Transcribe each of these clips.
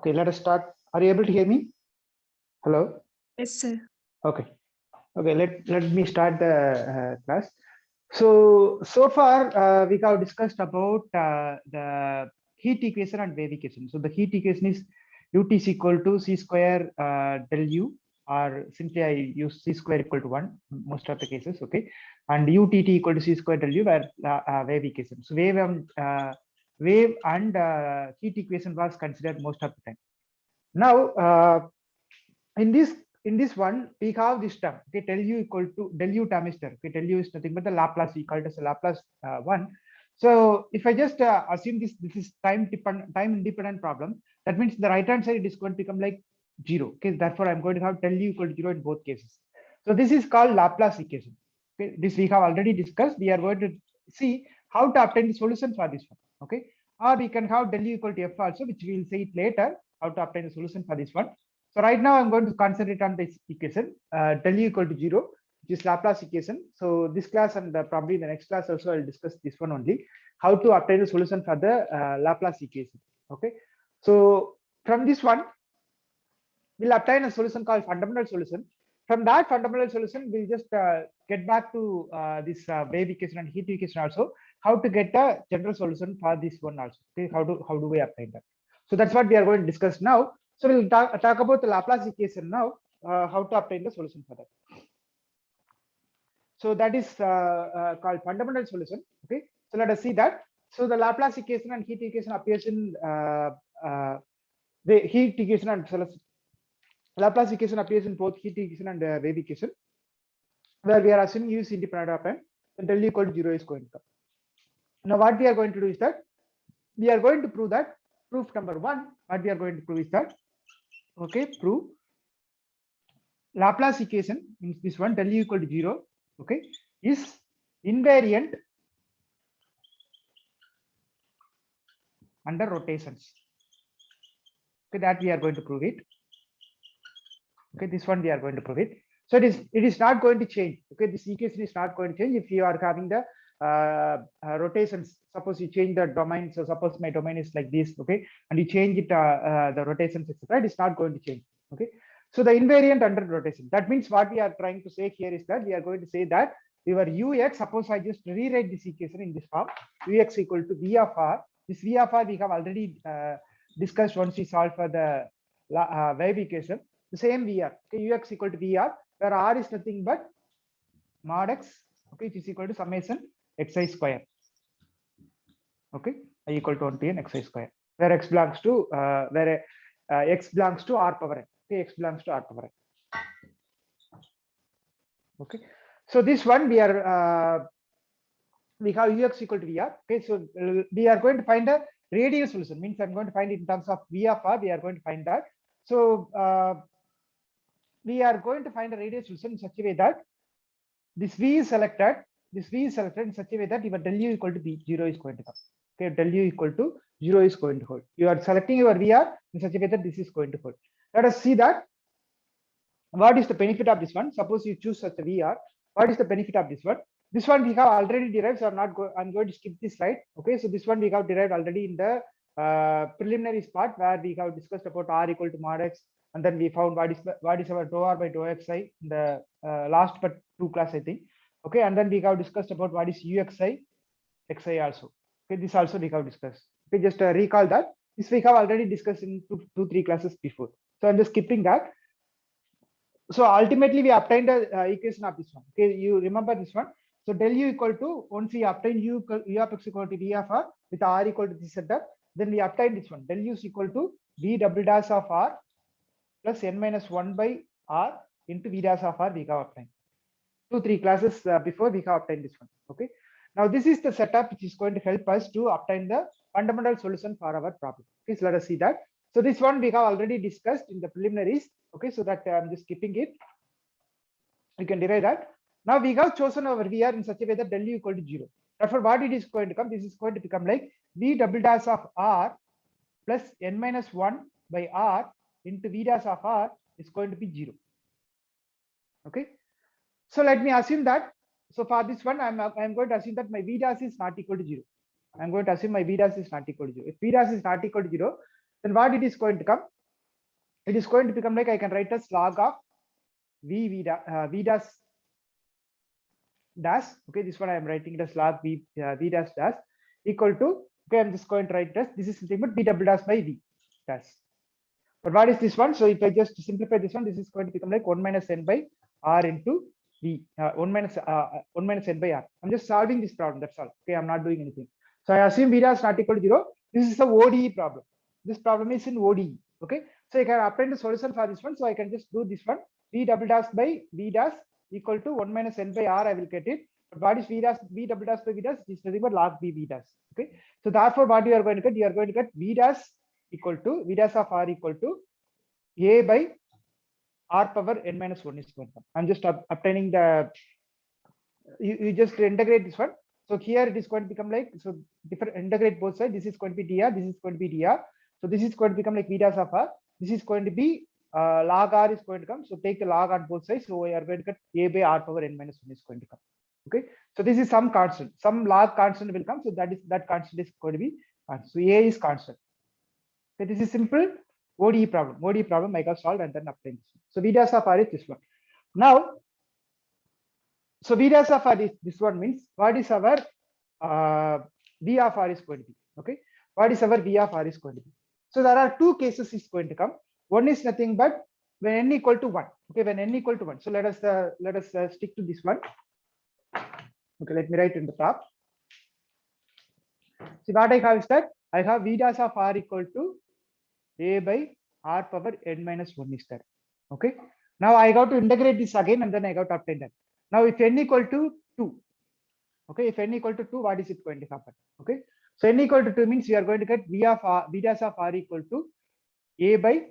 Okay, let us start. Are you able to hear me? Hello? Yes, sir. Okay. Okay, let me start the class. So far we have discussed about the heat equation and wave equation. So the heat equation is ut is equal to c square del u, or simply I use c square equal to 1 most of the cases. Okay, and utt equal to c square del u where wave equation. So wave and heat equation was considered most of the time. Now in this one we have this term. Okay, del u equal to del u term is there. Okay, del u is nothing but the Laplace. We call it as a Laplace one. So if I just assume this is time independent problem, that means the right hand side is going to become like 0. Okay, therefore I'm going to have del u equal to 0 in both cases. So this is called Laplace equation. Okay, this we have already discussed. We are going to see how to obtain the solution for this one. Okay, or we can have del u equal to f also, which we will see it later, how to obtain the solution for this one. So right now I'm going to concentrate on this equation, del u equal to 0, which is Laplace equation. So this class and probably the next class also I'll discuss this one only, how to obtain the solution for the Laplace equation. Okay, so from this one we'll obtain a solution called fundamental solution. From that fundamental solution, we'll just get back to this wave equation and heat equation also, how to get a general solution for this one also. Okay, how do we obtain that? So that's what we are going to discuss now. So we'll talk about the Laplace equation now, how to obtain the solution for that. So that is called fundamental solution. Okay, so let us see that. So the Laplace equation and heat equation appears in the heat equation and Laplace equation appears in both heat equation and wave equation, where we are assuming U is independent of time, then del u equal to 0 is going to come. Now what we are going to do is that we are going to prove that proof number 1. What we are going to prove is that, okay, prove Laplace equation means this one, del u equal to 0, okay, is invariant under rotations. Okay, that we are going to prove it. Okay, this one we are going to prove it. So it is not going to change. Okay, this equation is not going to change if you are having the rotations. Suppose you change the domain. So suppose my domain is like this. Okay, and you change it the rotations, etc. It is not going to change. Okay, so the invariant under rotation. That means what we are trying to say here is that we are going to say that your ux. Suppose I just rewrite this equation in this form. Ux equal to v of r. This v of r we have already discussed once we solve for the wave equation. The same VR, okay, ux equal to VR, where r is nothing but mod x, okay, which is equal to summation xi square, okay, I equal to 1 to n xi square, where x belongs to x belongs to r power n, okay, x belongs to r power n, okay. So this one we are we have ux equal to VR, okay. So we are going to find a radial solution, means I'm going to find it in terms of v of r. We are going to find that. So we are going to find a radial solution in such a way that this v is selected in such a way that your del u equal to 0 is going to come. Okay, del u equal to 0 is going to hold. You are selecting your VR in such a way that this is going to hold. Let us see that what is the benefit of this one. Suppose you choose such a VR, what is the benefit of this one? This one we have already derived, so I'm going to skip this slide. Okay, so this one we have derived already in the preliminaries part, where we have discussed about r equal to mod x, and then we found what is our dou r by dou xi in the last but 2 class, I think. Okay, and then we have discussed about what is uxi xi also. Okay, this also we have discussed. Okay, just recall that this we have already discussed in 2-3 classes before, so I'm just skipping that. So ultimately we obtained the equation of this one. Okay, you remember this one. So del u equal to, once we obtain u of x equal to v of r with r equal to this setup, then we obtain this one. Del u is equal to v double dash of r plus n minus 1 by r into v dash of r we have obtained. 2-3 classes before we have obtained this one. Okay. Now this is the setup which is going to help us to obtain the fundamental solution for our problem. Okay, so let us see that. So this one we have already discussed in the preliminaries. Okay, so that I'm just skipping it. You can derive that. Now we have chosen our VR in such a way that del u equal to 0. Therefore, what it is going to come? This is going to become like v double dash of r plus n minus 1 by r into v dash of r is going to be 0. Okay. So let me assume that. So for this one, I'm going to assume that my v dash is not equal to 0. I'm going to assume my v dash is not equal to 0. If v dash is not equal to 0, then what it is going to come? It is going to become like I can write as log of v dash dash. Okay, this one I am writing it as log v dash dash equal to, okay, I'm just going to write this. This is nothing but v double dash by v dash. But what is this one? So if I just simplify this one, this is going to become like 1 minus n by r into v 1 minus n by r. I'm just solving this problem. That's all. Okay, I'm not doing anything. So I assume v dash not equal to 0. This is the ODE problem. This problem is in ODE. Okay, so I can append the solution for this one. So I can just do this one. V double dash by v dash equal to 1 minus n by r. I will get it. But what is v double dash by v dash? This is nothing but log v dash. Okay, so therefore what you are going to get? You are going to get v dash equal to v dash of r equal to a by r power n minus 1 is going to come. I'm just obtaining the, you just integrate this one. So here it is going to become like, so different, integrate both sides. This is going to be dr, this is going to be dr. So this is going to become like v dash of r. This is going to be log r is going to come. So take the log on both sides. So we are going to get a by r power n minus 1 is going to come. Okay. So this is some constant, some log constant will come. So that constant is going to be constant. So a is constant. So this is simple ODE problem. ODE problem I got solved and then obtain this one. So v dash of r is this one. Now, so v dash of r is this one, means what is our v of r is going to be. Okay, what is our v of r is going to be. So there are two cases is going to come. One is nothing but when n equal to 1. Okay, when n equal to 1. So let us stick to this one. Okay, let me write in the top. See what I have is that I have v dash of r equal to a by r power n minus 1 is there. Okay, now I got to integrate this again and then I got to obtain that. Now if n equal to 2, okay, if n equal to 2, what is it going to happen? Okay, so n equal to 2 means we are going to get v dash of r equal to a by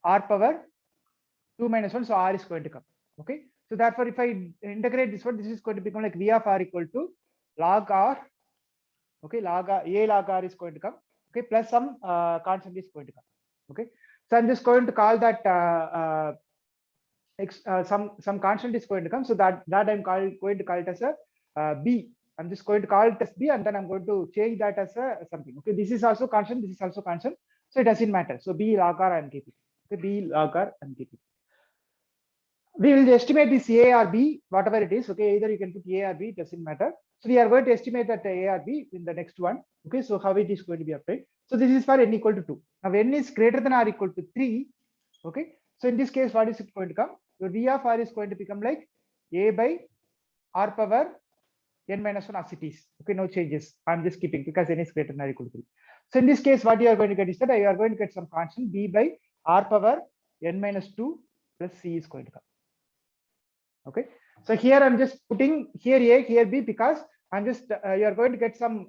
r power 2 minus 1. So r is going to come. Okay, so therefore if I integrate this one, this is going to become like v of r equal to log r. Okay, log r, a log r is going to come. Okay, plus some constant is going to come. Okay, so I'm just going to call that some constant is going to come. So that I'm going to call it as a b. I'm just going to call it as b and then I'm going to change that as a something. Okay, this is also constant, this is also constant, so it doesn't matter. So b log r I'm keeping. Okay, b log r I'm keeping. We will estimate this a or b, whatever it is. Okay, either you can put a or b, it doesn't matter. So we are going to estimate that a or b in the next one. Okay, so how it is going to be applied. So this is for n equal to 2. Now n is greater than or equal to 3. Okay, so in this case, what is it going to come? Your v of r is going to become like a by r power n minus 1 as it is. Okay, no changes. I'm just keeping because n is greater than or equal to 3. So in this case, what you are going to get is that you are going to get some constant b by r power n minus 2 plus c is going to come. Okay, so here I'm just putting here a, here b, because I'm just you are going to get some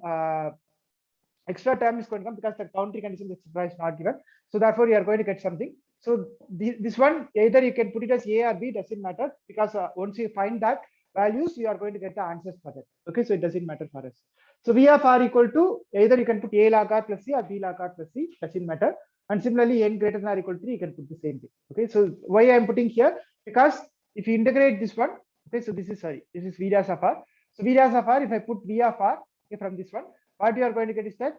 extra term is going to come because the boundary condition is not given. So therefore you are going to get something. So this one, either you can put it as a or b, doesn't matter, because once you find that values, you are going to get the answers for that. Okay, so it doesn't matter for us. So v of r equal to, either you can put a log r plus c or b log r plus c, doesn't matter. And similarly, n greater than or equal to 3, you can put the same thing. Okay, so why I am putting here, because if you integrate this one, okay, so this is v dash of r. So v dash of r, if I put v of r, okay, from this one, what you are going to get is that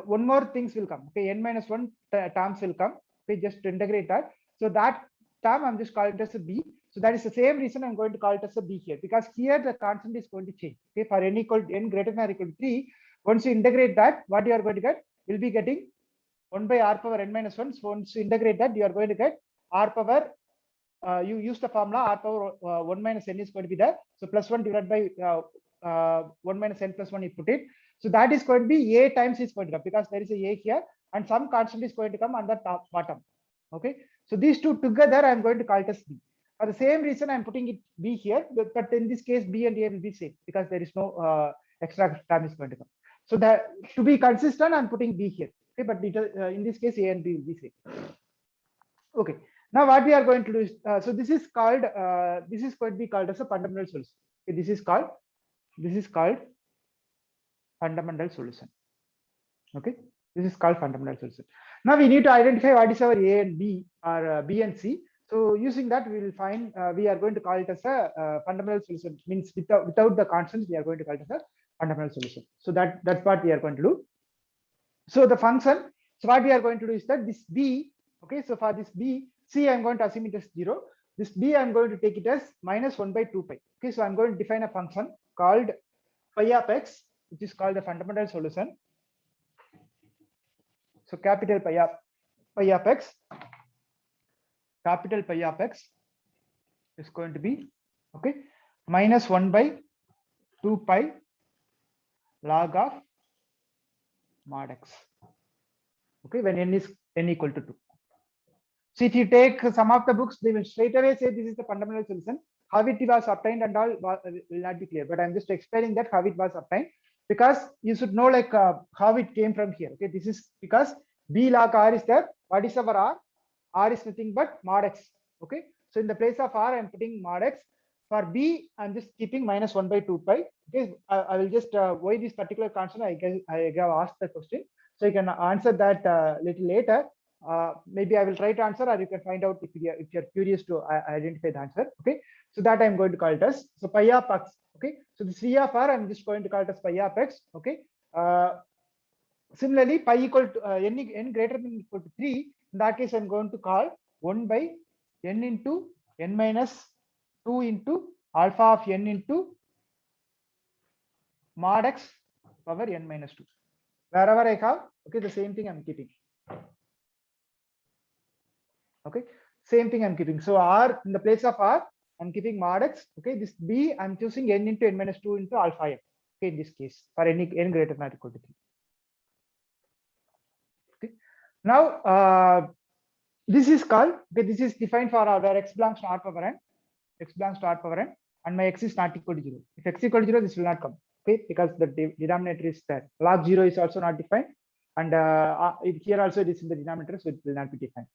one more things will come. Okay, n minus 1 terms will come. Okay, just integrate that. So that term I'm just calling it as a b. So that is the same reason I'm going to call it as a b here, because here the constant is going to change. Okay, for n greater than or equal to 3, once you integrate that, what you are going to get, you'll be getting 1 by r power n minus 1. So once you integrate that, you are going to get r power. You use the formula r power 1 minus n is going to be there. So plus 1 divided by 1 minus n plus 1, you put it. So that is going to be a times is going to come, because there is a here and some constant is going to come on the top bottom. Okay, so these two together I'm going to call it as b. For the same reason I'm putting it b here, but in this case b and a will be same, because there is no extra term is going to come. So that to be consistent, I'm putting b here. Okay, but in this case a and b will be same. Okay. Now what we are going to do is, so this is called, this is going to be called as a fundamental solution. Okay, this is called fundamental solution. Okay, this is called fundamental solution. Now we need to identify what is our a and b, or b and c. So using that, we will find, we are going to call it as a fundamental solution. Means without the constants, we are going to call it as a fundamental solution. So that's what we are going to do. So the function, So what we are going to do is that this b, okay, so for this b, c I'm going to assume it as 0. This b I'm going to take it as minus 1 by 2 pi. Okay, so I'm going to define a function called phi of x, which is called the fundamental solution. So capital pi of x, capital pi of x is going to be, okay, minus 1 by 2 pi log of mod x, okay, when n is n equal to 2. So if you take some of the books, they will straight away say this is the fundamental solution. How it was obtained and all will not be clear, but I'm just explaining that how it was obtained, because you should know like how it came from here. Okay, this is because b log r is there. What is our r? R is nothing but mod x. Okay, so in the place of r I'm putting mod x. For b I'm just keeping minus 1 by 2 pi. Okay, I will just why this particular constant, I guess I have asked the question, so you can answer that little later. Maybe I will try to answer, or you can find out if you're curious to identify the answer. Okay, so that I'm going to call it as, so pi of x. Okay, so this v of r I'm just going to call it as pi of x. Okay, similarly pi equal to n greater than or equal to 3. In that case I'm going to call 1 by n into n minus 2 into alpha of n into mod x power n minus 2. Wherever I have, okay, the same thing I'm keeping. Okay, same thing I'm keeping. So r, in the place of r I'm keeping mod x. Okay, this b I'm choosing n into n minus 2 into alpha f. Okay, in this case for n greater than or equal to 3. Okay, now this is called, okay, this is defined for where x belongs to r power n, x belongs to r power n, and my x is not equal to 0. If x equal to 0, this will not come. Okay, because the denominator is there. Log 0 is also not defined, and here also it is in the denominator, so it will not be defined.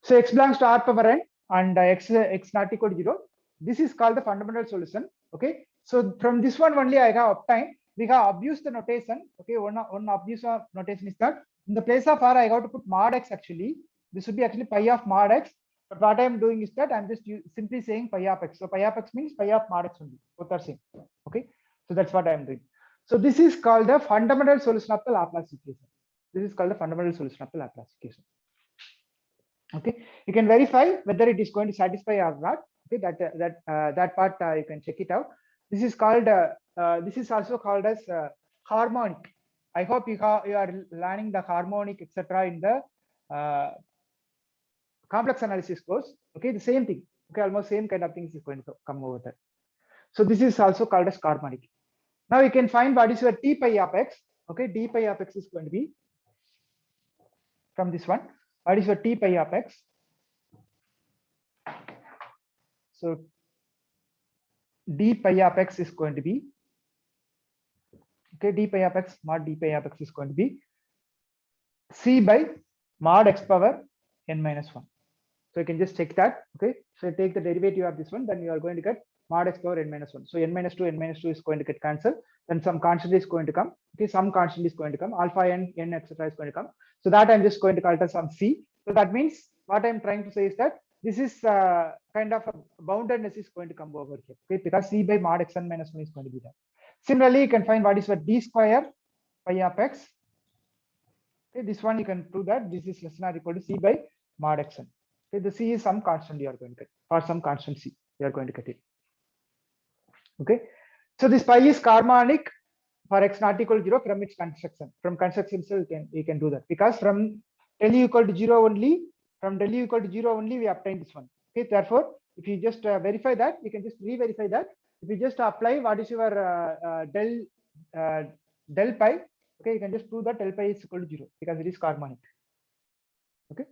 So x belongs to r power n and x not equal to 0. This is called the fundamental solution. Okay, so from this one only I have obtained, we have abused the notation. Okay, one abuse of notation is that in the place of r I have to put mod x. Actually this would be actually pi of mod x, but what I am doing is that I'm just simply saying pi of x. So pi of x means pi of mod x only, both are same. Okay, so that's what I am doing. So this is called the fundamental solution of the Laplace equation. This is called the fundamental solution of the Laplace equation. Okay, you can verify whether it is going to satisfy or not. Okay, that part you can check it out. This is called this is also called as harmonic. I hope you are learning the harmonic etc. in the complex analysis course. Okay, the same thing. Okay, almost same kind of things is going to come over there. So this is also called as harmonic. Now you can find what is your t pi of x. Okay, d pi of x is going to be from this one. What is your t pi of x? So d pi of x is going to be, okay, d pi of x mod d pi of x is going to be c by mod x power n minus 1. So you can just check that. Okay, so take the derivative of this one, then you are going to get mod x power n minus 1. So n minus 2 is going to get cancelled. Then some constant is going to come. Okay, some constant is going to come. Alpha n etc. is going to come. So that I'm just going to call it as some c. So that means what I'm trying to say is that this is kind of a boundedness is going to come over here. Okay, because c by mod x n minus 1 is going to be there. Similarly, you can find what is what d square pi of x. Okay, this one you can prove that this is less than or equal to c by mod x n. Okay, the c is some constant you are going to get, or some constant c you are going to get it. Okay, so this pi is harmonic for x not equal to 0 from its construction. From construction itself we can do that, because from del u equal to 0 only, from del u equal to 0 only we obtain this one. Okay, therefore if you just verify that, you can just re-verify that. If you just apply what is your del pi, okay, you can just prove that del pi is equal to 0 because it is harmonic. Okay,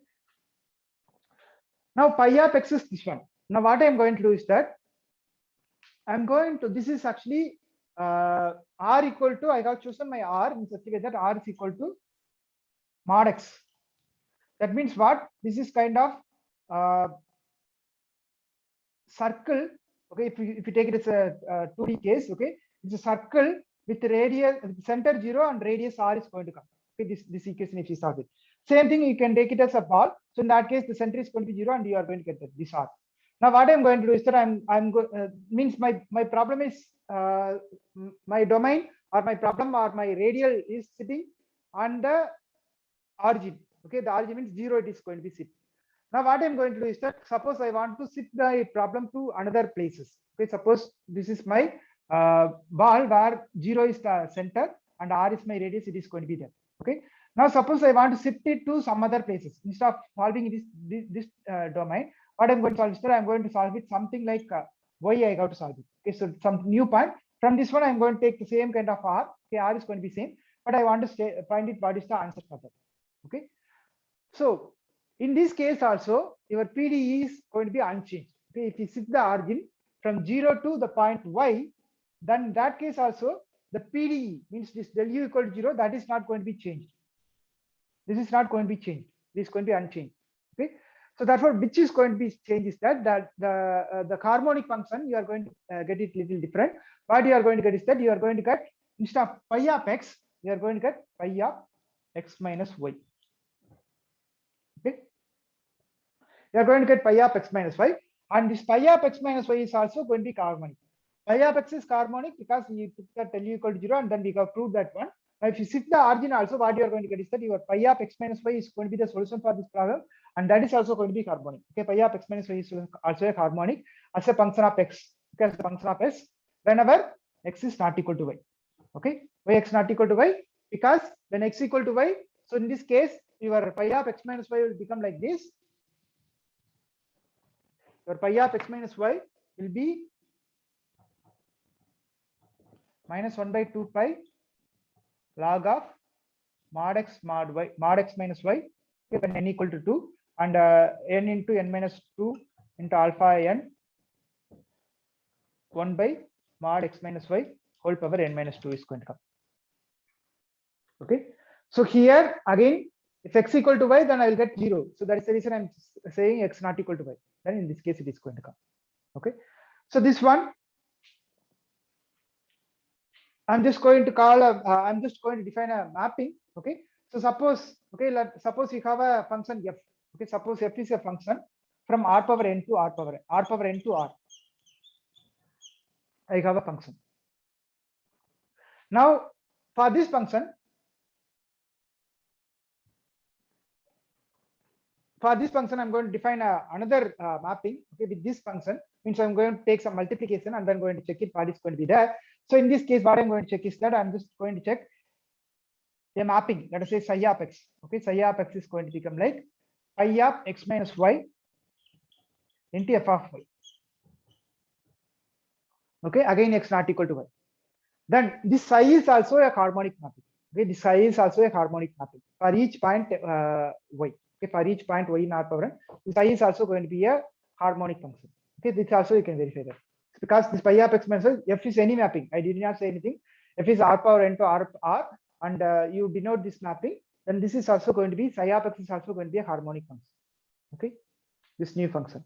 now pi of x is this one. Now what I am going to do is that I'm going to, this is actually r equal to, I have chosen my r in such a way that r is equal to mod x. That means what? This is kind of circle. Okay, if you take it as a 2D case, okay, it's a circle with radius, center 0 and radius r is going to come. Okay, this equation if you solve it. Same thing you can take it as a ball. So in that case, the center is going to be 0 and you are going to get this r. Now what I'm going to do is that means my problem is my domain or my problem or my radial is sitting on the origin. Okay, the origin means 0, it is going to be shipped. Now what I'm going to do is that suppose I want to shift the problem to another places. Okay, suppose this is my ball where 0 is the center and r is my radius, it is going to be there. Okay, now suppose I want to shift it to some other places. Instead of solving this domain, what I'm going to solve is that I'm going to solve it something like y I got to solve it. Okay, so some new point. From this one, I'm going to take the same kind of r. Okay, r is going to be same, but I want to find it what is the answer for that. Okay, so in this case also, your PDE is going to be unchanged. Okay, if you shift the origin from 0 to the point y, then in that case also, the PDE means this del u equal to 0, that is not going to be changed. This is not going to be changed. This is going to be unchanged. Okay, so therefore, which is going to be changed is that the harmonic function, you are going to get it little different. What you are going to get is that you are going to get, instead of pi of x, you are going to get pi of x minus y. Okay, you are going to get pi of x minus y, and this pi of x minus y is also going to be harmonic. Pi of x is harmonic because we took that del u equal to 0, and then we have proved that one. Now, if you shift the origin also, what you are going to get is that your pi of x minus y is going to be the solution for this problem, and that is also going to be harmonic. Okay, pi of x minus y is also a harmonic as a function of x. Okay, as a function of s, whenever x is not equal to y. Okay, why x not equal to y? Because when x equal to y, so in this case, your pi of x minus y will become like this. Your pi of x minus y will be minus 1 by 2 pi log of mod x minus y, when n equal to 2, and n into n minus 2 into alpha n 1 by mod x minus y whole power n minus 2 is going to come. Okay, so here again, if x equal to y, then I will get 0. So that is the reason I'm saying x not equal to y. Then in this case, it is going to come. Okay, so this one, I'm just going to call I'm just going to define a mapping. Okay, so suppose, okay, suppose you have a function f. Okay, suppose f is a function from r power n to r power n to r. I have a function. Now, for this function, I'm going to define another mapping. Okay, with this function, means I'm going to take some multiplication and then going to check it what is going to be there. So in this case, what I'm going to check is that I'm just going to check a mapping. Let us say psi of x. Okay, psi of x is going to become like pi of x minus y into f of y. Okay, again x not equal to y. Then this psi is also a harmonic mapping. Okay, this psi is also a harmonic mapping for each point y. Okay, for each point y in r power n, psi is also going to be a harmonic function. Okay, this also you can verify that, because this pi of x minus y, f is any mapping. I did not say anything. F is r power n to r, and you denote this mapping. Then this is also going to be psi of x is also going to be a harmonic function. Okay, this new function.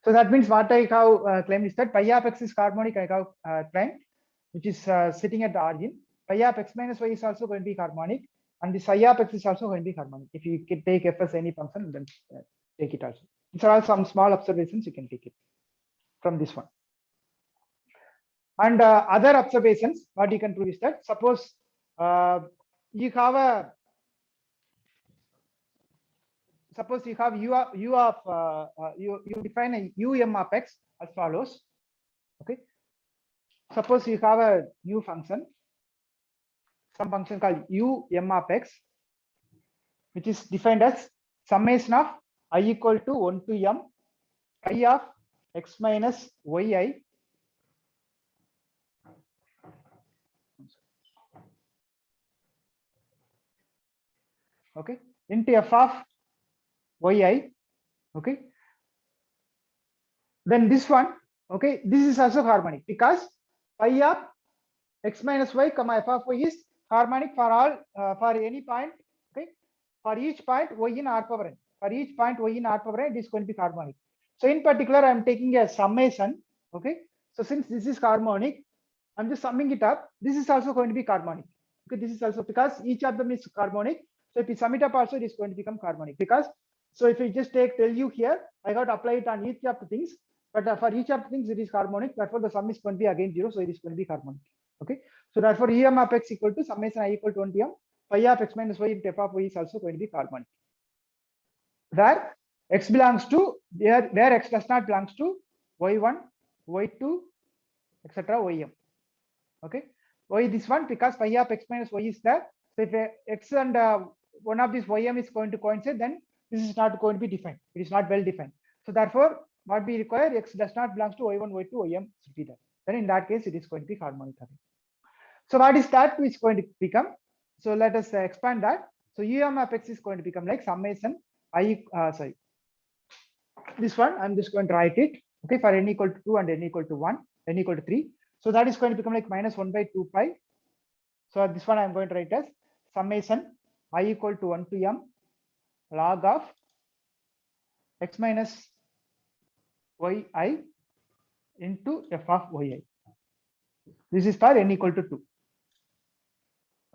So that means what I have claimed is that pi of x is harmonic. I have claimed, which is sitting at the origin. Pi of x minus y is also going to be harmonic, and the psi of x is also going to be harmonic. If you can take f as any function, then take it also. These are all some small observations you can take it from this one. And other observations, what you can prove is that suppose you have a you define a um of x as follows. Okay, suppose you have a u function, some function called um of x, which is defined as summation of I equal to 1 to m I of x minus yi okay into f of yi. Okay, then this one, okay, this is also harmonic because pi of x minus y comma f of y is harmonic for all for any point. Okay, for each point y in r power n, for each point y in r power n, it is going to be harmonic. So in particular, I am taking a summation. Okay, so since this is harmonic, I'm just summing it up. This is also going to be harmonic. Okay, this is also because each of them is harmonic. So if you sum it up also, it is going to become harmonic because, so if you just take del u here, I got to apply it on each of the things, but for each of the things it is harmonic. Therefore, the sum is going to be again 0, so it is going to be harmonic. Okay, so therefore em of x equal to summation I equal to 1 to m phi of x minus y into f of y is also going to be harmonic. Where x belongs to where x does not belongs to y1, y2, etc. ym. Okay, why this one? Because phi of x minus y is there. So if x and one of these ym is going to coincide, then this is not going to be defined. It is not well defined. So therefore, what we require, x does not belongs to y1, y2, ym should be there. Then in that case, it is going to be harmonic again. So what is that which is going to become? So let us expand that. So um of x is going to become like summation I this one I'm just going to write it, okay, for n equal to 2 and n equal to 1, n equal to 3. So that is going to become like minus 1 by 2 pi. So this one I'm going to write as summation I equal to 1 to m log of x minus yi into f of yi. This is for n equal to 2.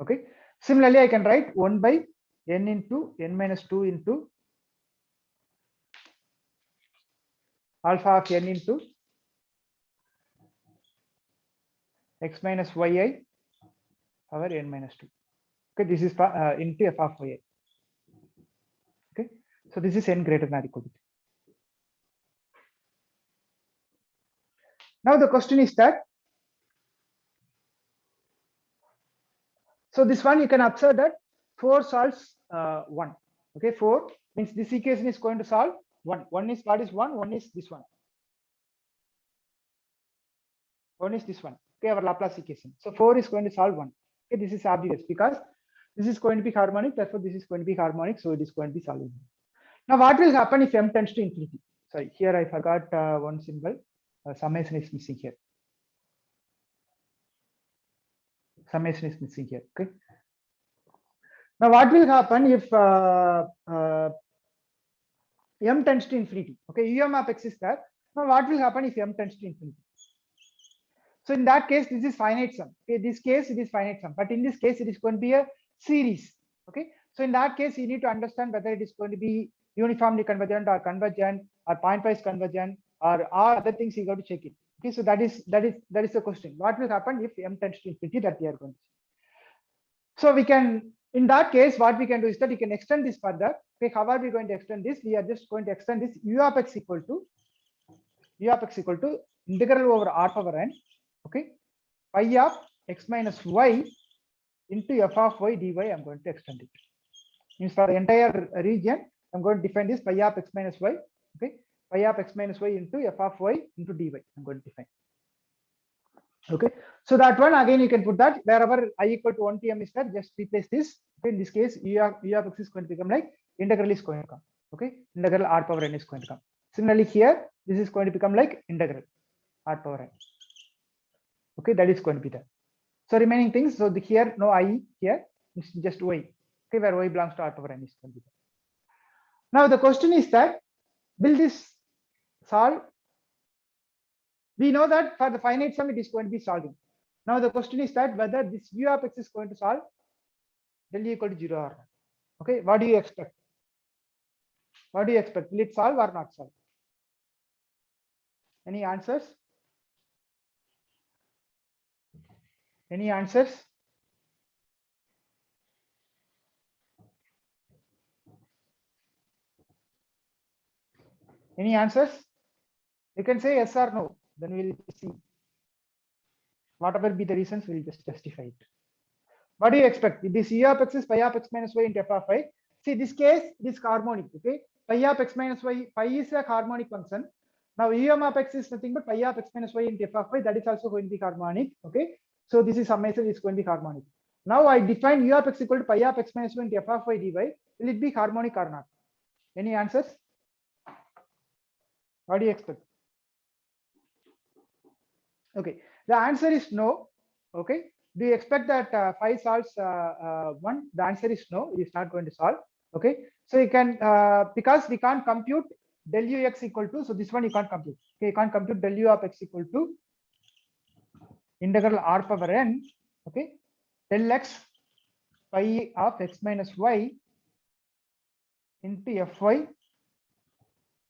Okay. Similarly, I can write 1 by n into n minus 2 into alpha of n into x minus yi power n minus 2. Okay, this is into f of yi. Okay, so this is n greater than or equal to 3. Now the question is that, so this one you can observe that 4 solves 1. Okay, 4 means this equation is going to solve 1. 1 is what is 1? 1 is this one. 1 is this one. Okay, our Laplace equation. So 4 is going to solve 1. Okay, this is obvious because this is going to be harmonic. Therefore, this is going to be harmonic. So it is going to be solving. Now, what will happen if m tends to infinity? Sorry, here I forgot one symbol. Summation is missing here. Summation is missing here. Okay. Now, what will happen if m tends to infinity? Okay, um of x is there. Now, what will happen if m tends to infinity? So in that case, this is finite sum. Okay, this case it is finite sum, but in this case, it is going to be a series. Okay, so in that case, you need to understand whether it is going to be uniformly convergent or pointwise convergent or all other things. You got to check it. Okay, so that is the question. What will happen if m tends to infinity? That we are going to see. So we can, in that case, what we can do is that you can extend this further. Okay, how are we going to extend this? We are just going to extend this u of x equal to integral over r power n. Okay, pi of x minus y into f of y dy. I'm going to extend it. Means for the entire region, I'm going to define this pi of x minus y. Okay, pi of x minus y into f of y into dy. I'm going to define. Okay, so that one again you can put that wherever I equal to 1 to m is there, just replace this. Okay, in this case, u of x is going to become like integral is going to come. Okay, integral r power n is going to come. Similarly, here this is going to become like integral r power n. Okay, that is going to be there. So remaining things, so here no I here, it's just y. Okay, where y belongs to r power n is going to be there. Now the question is that, will this solve? We know that for the finite sum it is going to be solving. Now the question is that whether this u of x is going to solve del u equal to 0 or not. Okay, what do you expect? What do you expect? Will it solve or not solve? Any answers? Any answers? Any answers? You can say yes or no. Then we'll see. Whatever be the reasons, we'll just justify it. What do you expect? If this u of x is pi of x minus y into f of y. See, this case is harmonic. Okay, pi of x minus y, pi is a harmonic function. Now um of x is nothing but pi of x minus y into f of y. That is also going to be harmonic. Okay, so this is summation is going to be harmonic. Now I define u of x equal to pi of x minus y into f of y dy. Will it be harmonic or not? Any answers? What do you expect? Okay, the answer is no. Okay, do you expect that phi solves one? The answer is no. It is not going to solve. Okay, so you can because we can't compute del u x equal to, so this one you can't compute. Okay, you can't compute del u of x equal to integral r power n. Okay, del x pi of x minus y into fy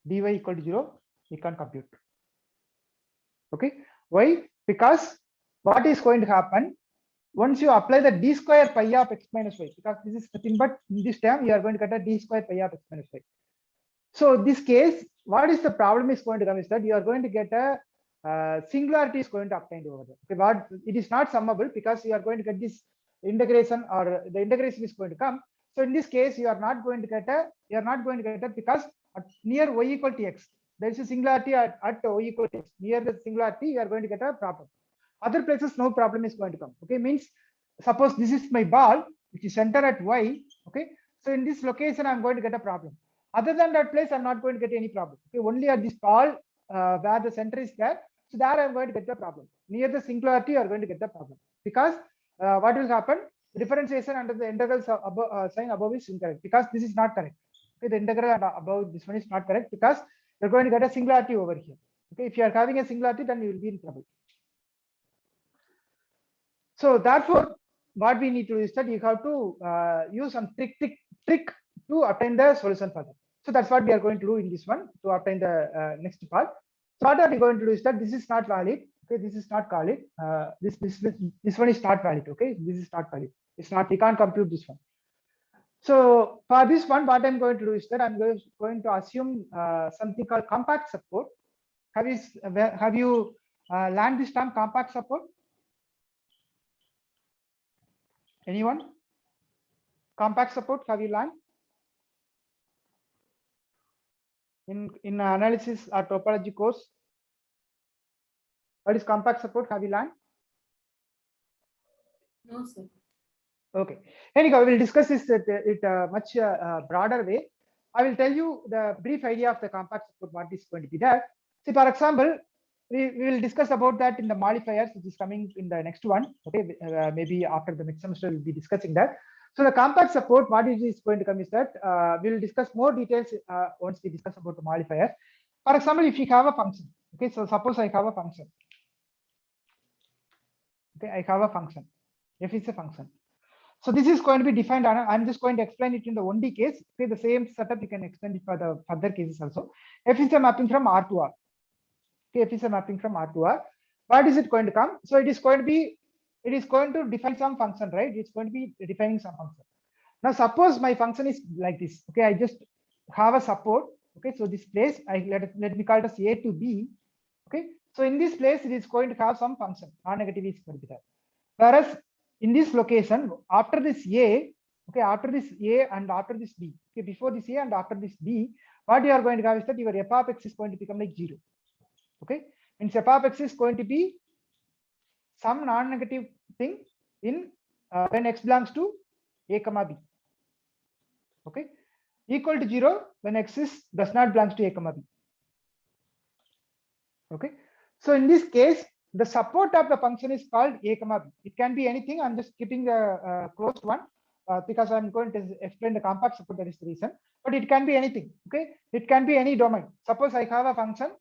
dy equal to 0. We can't compute. Okay, why? Because what is going to happen? once you apply the d square pi of x minus y, because this is nothing but in this term you are going to get a d square pi of x minus y. So this case, what is the problem is going to come is that you are going to get a singularity is going to obtain over there. Okay, but it is not summable because you are going to get this integration, or the integration is going to come. So in this case, you are not going to get a because at near y equal to x, there is a singularity at y equal to x. Near the singularity, you are going to get a problem. Other places, no problem is going to come. Okay, means suppose this is my ball, which is center at y. Okay, so in this location, I'm going to get a problem. Other than that place, I'm not going to get any problem. Okay, only at this ball where the center is there, so there I'm going to get the problem. Near the singularity, you are going to get the problem because what will happen? Differentiation under the integral sign above is incorrect because this is not correct. Okay, the integral above this one is not correct because you're going to get a singularity over here. Okay, if you are having a singularity, then you will be in trouble. So therefore, what we need to do is that you have to use some trick to obtain the solution for that. So that's what we are going to do in this one to obtain the next part. So what are we going to do is that this is not valid. Okay, this is not valid. This one is not valid. Okay, this is not valid. It's not. We can't compute this one. So for this one, what I'm going to do is that I'm going to assume something called compact support. Have you learned this term compact support? Anyone? Compact support, have you learned? In analysis or topology course? What is compact support? Have you learned? No, sir. Okay. Anyhow, we will discuss this it much broader way. I will tell you the brief idea of the compact support, what is going to be there. See, for example, we will discuss about that in the modifiers, which is coming in the next one. Okay, maybe after the next semester, we'll be discussing that. So the compact support, what is going to come is that we will discuss more details once we discuss about the modifiers. For example, if you have a function, okay, so suppose I have a function. Okay, I have a function. F is a function. So this is going to be defined. I'm just going to explain it in the 1D case. Okay, the same setup you can extend it for the further cases also. F is a mapping from R to R. Okay, F is a mapping from R to R. What is it going to come? So it is going to define some function, right? It's going to be defining some function. Now suppose my function is like this. Okay, I just have a support. Okay, so this place let me call it as A to B. Okay, so in this place it is going to have some function. Non-negative is going to be there. Whereas in this location, after this A, okay, after this A and after this B, okay, before this A and after this B, what you are going to have is that your f of x is going to become like 0. Okay, means f of x is going to be some non-negative thing in when x belongs to A comma B. Okay, equal to 0 when x does not belongs to A comma B. Okay, so in this case, the support of the function is called A comma B. It can be anything. I'm just keeping the closed one because I'm going to explain the compact support. That is the reason. But it can be anything. Okay, it can be any domain. Suppose I have a function.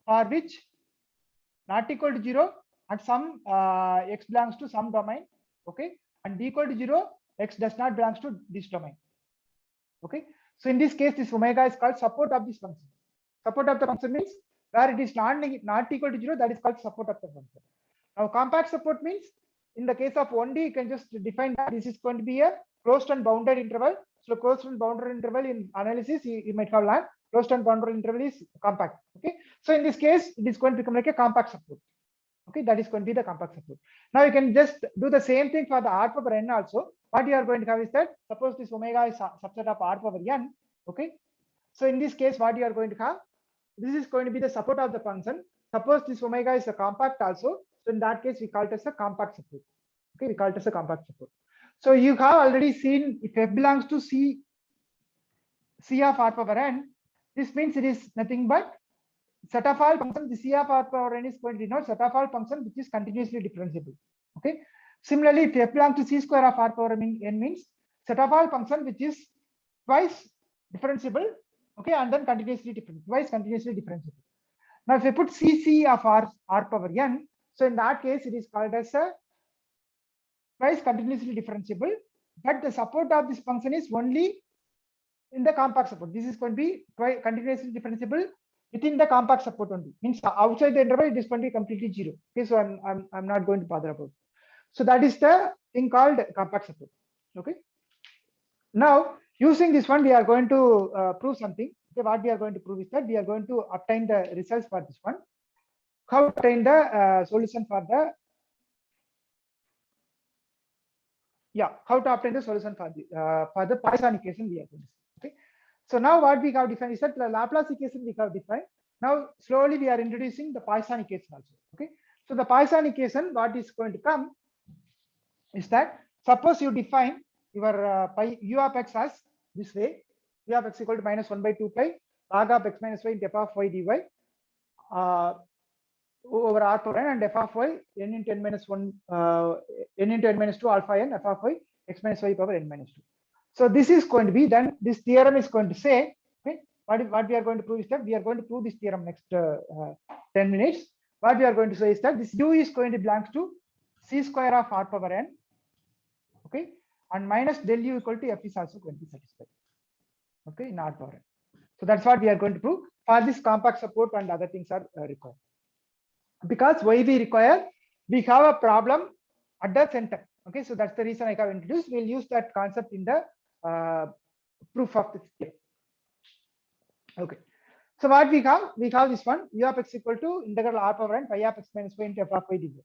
For which not equal to 0 and some x belongs to some domain. Okay, and b equal to 0, x does not belongs to this domain. Okay, so in this case, this omega is called support of this function. Support of the function means where it is not equal to 0, that is called support of the function. Now compact support means in the case of 1D, you can just define that this is going to be a closed and bounded interval. So closed and bounded interval in analysis, you might have learned closed and bounded interval is compact. Okay, so in this case, it is going to become like a compact support. Okay, that is going to be the compact support. Now you can just do the same thing for the R power n also. What you are going to have is that suppose this omega is a subset of R power n. Okay, so in this case, what you are going to have, this is going to be the support of the function. Suppose this omega is a compact also. So in that case, we call it as a compact support. Okay, we call it as a compact support. So you have already seen if f belongs to C of R power n, this means it is nothing but set of all functions. The C of R power n is going to denote set of all function which is continuously differentiable. Okay. Similarly, if f belongs to C square of R power n means set of all function which is twice differentiable. Okay, and then continuously differentiable. Now, if I put CC of R power n, so in that case, it is called as a twice continuously differentiable, but the support of this function is only in the compact support. This is going to be continuously differentiable within the compact support only. Means outside the interval, it is going to be completely 0. Okay, so I'm not going to bother about it. So that is the thing called compact support. Okay. Now using this one, we are going to prove something. Okay, what we are going to prove is that we are going to obtain the results for this one. How to obtain the solution for the how to obtain the solution for the Poisson equation we are going to see. Okay. So now what we have defined is that the Laplace equation we have defined. Now slowly we are introducing the Poisson equation also. Okay. So the Poisson equation, what is going to come is that suppose you define your u of x as this way: u of x equal to minus 1 by 2 pi log of x minus y into f of y dy over r power n, and f of y n into n minus 1 n into n minus 2 alpha n f of y x minus y power n minus 2. So this is going to be then, this theorem is going to say, okay, what we are going to prove is that we are going to prove this theorem next 10 minutes. What we are going to say is that this u is going to belongs to c square of r power n, okay, and minus del u equal to f is also going to be satisfied, okay, in r power n. So that's what we are going to prove. For this compact support and other things are required. Because why we require, we have a problem at the center. Okay, so that's the reason I have introduced. We'll use that concept in the proof of this theorem. Okay, so what we have this one: u of x equal to integral r power n pi of x minus y into f of y dv.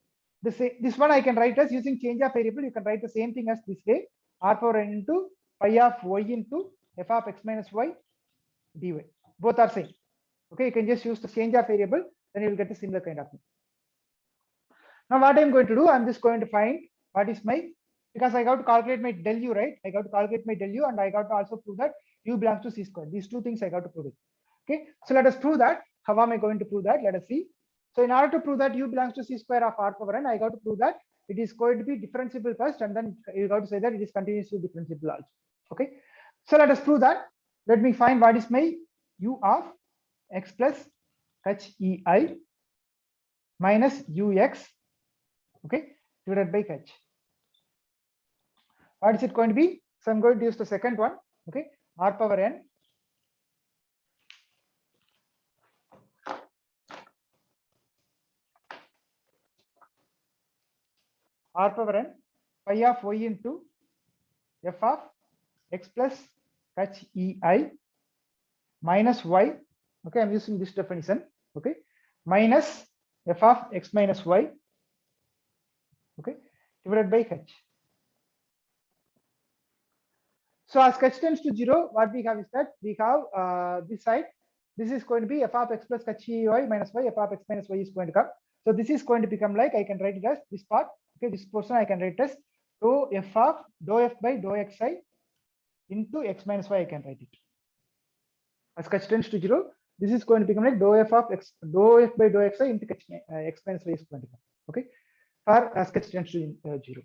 This one I can write as, using change of variable, you can write the same thing as this way: r power n into pi of y into f of x minus y dy. Both are same. Okay, you can just use the change of variable, then you will get a similar kind of thing. Now what I'm going to do, I'm just going to find what is my, because I got to calculate my del u, right? I got to calculate my del u, and I got to also prove that u belongs to c square. These two things I got to prove it. Okay, so let us prove that. How am I going to prove that? Let us see. So in order to prove that u belongs to c square of r power n, I got to prove that it is going to be differentiable first, and then you got to say that it is continuously differentiable also. Okay, so let us prove that. Let me find what is my u of x plus hei minus ux, okay, divided by h. What is it going to be? So I'm going to use the second one, okay, r power n pi of y into f of x plus hei minus y, okay, I'm using this definition, okay, minus f of x minus y, okay, divided by h. So as h tends to 0, what we have is that we have this side, this is going to be f of x plus hei minus y, f of x minus y is going to come. So this is going to become like, I can write it as this part, okay, this portion I can write as dou f by dou xi into x minus y, I can write it. As h tends to 0, this is going to become like dou f by dou xi into x minus y is going to come, okay, for as h tends to 0.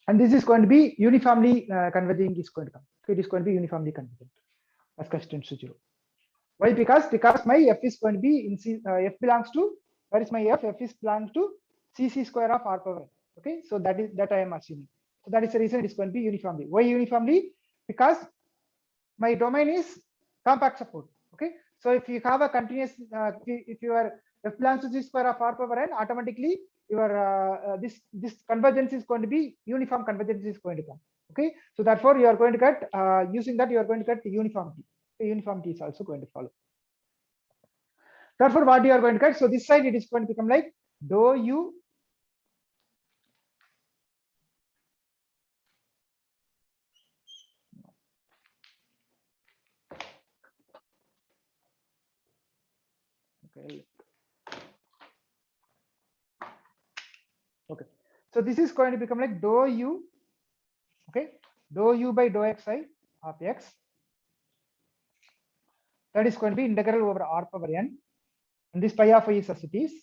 And this is going to be uniformly converging is going to come. Okay, it is going to be uniformly convergent as h tends to 0. Why? Because my f is going to be in c, f belongs to, where is my f? F is belongs to c square of r power n. Okay, so that I am assuming. So that is the reason it is going to be uniformly. Why uniformly? Because my domain is compact support. Okay, so if you have a continuous, if your f belongs to c square of r power n, automatically your this convergence is going to be uniform convergence is going to come. Okay, so therefore you are going to get using that, you are going to get the uniformity. The uniformity is also going to follow. Therefore, what you are going to get, so this side it is going to become like dou u okay, so this is going to become like dou u, okay, dou u by dou xi of x, that is going to be integral over r power n, and this pi of y is as it is,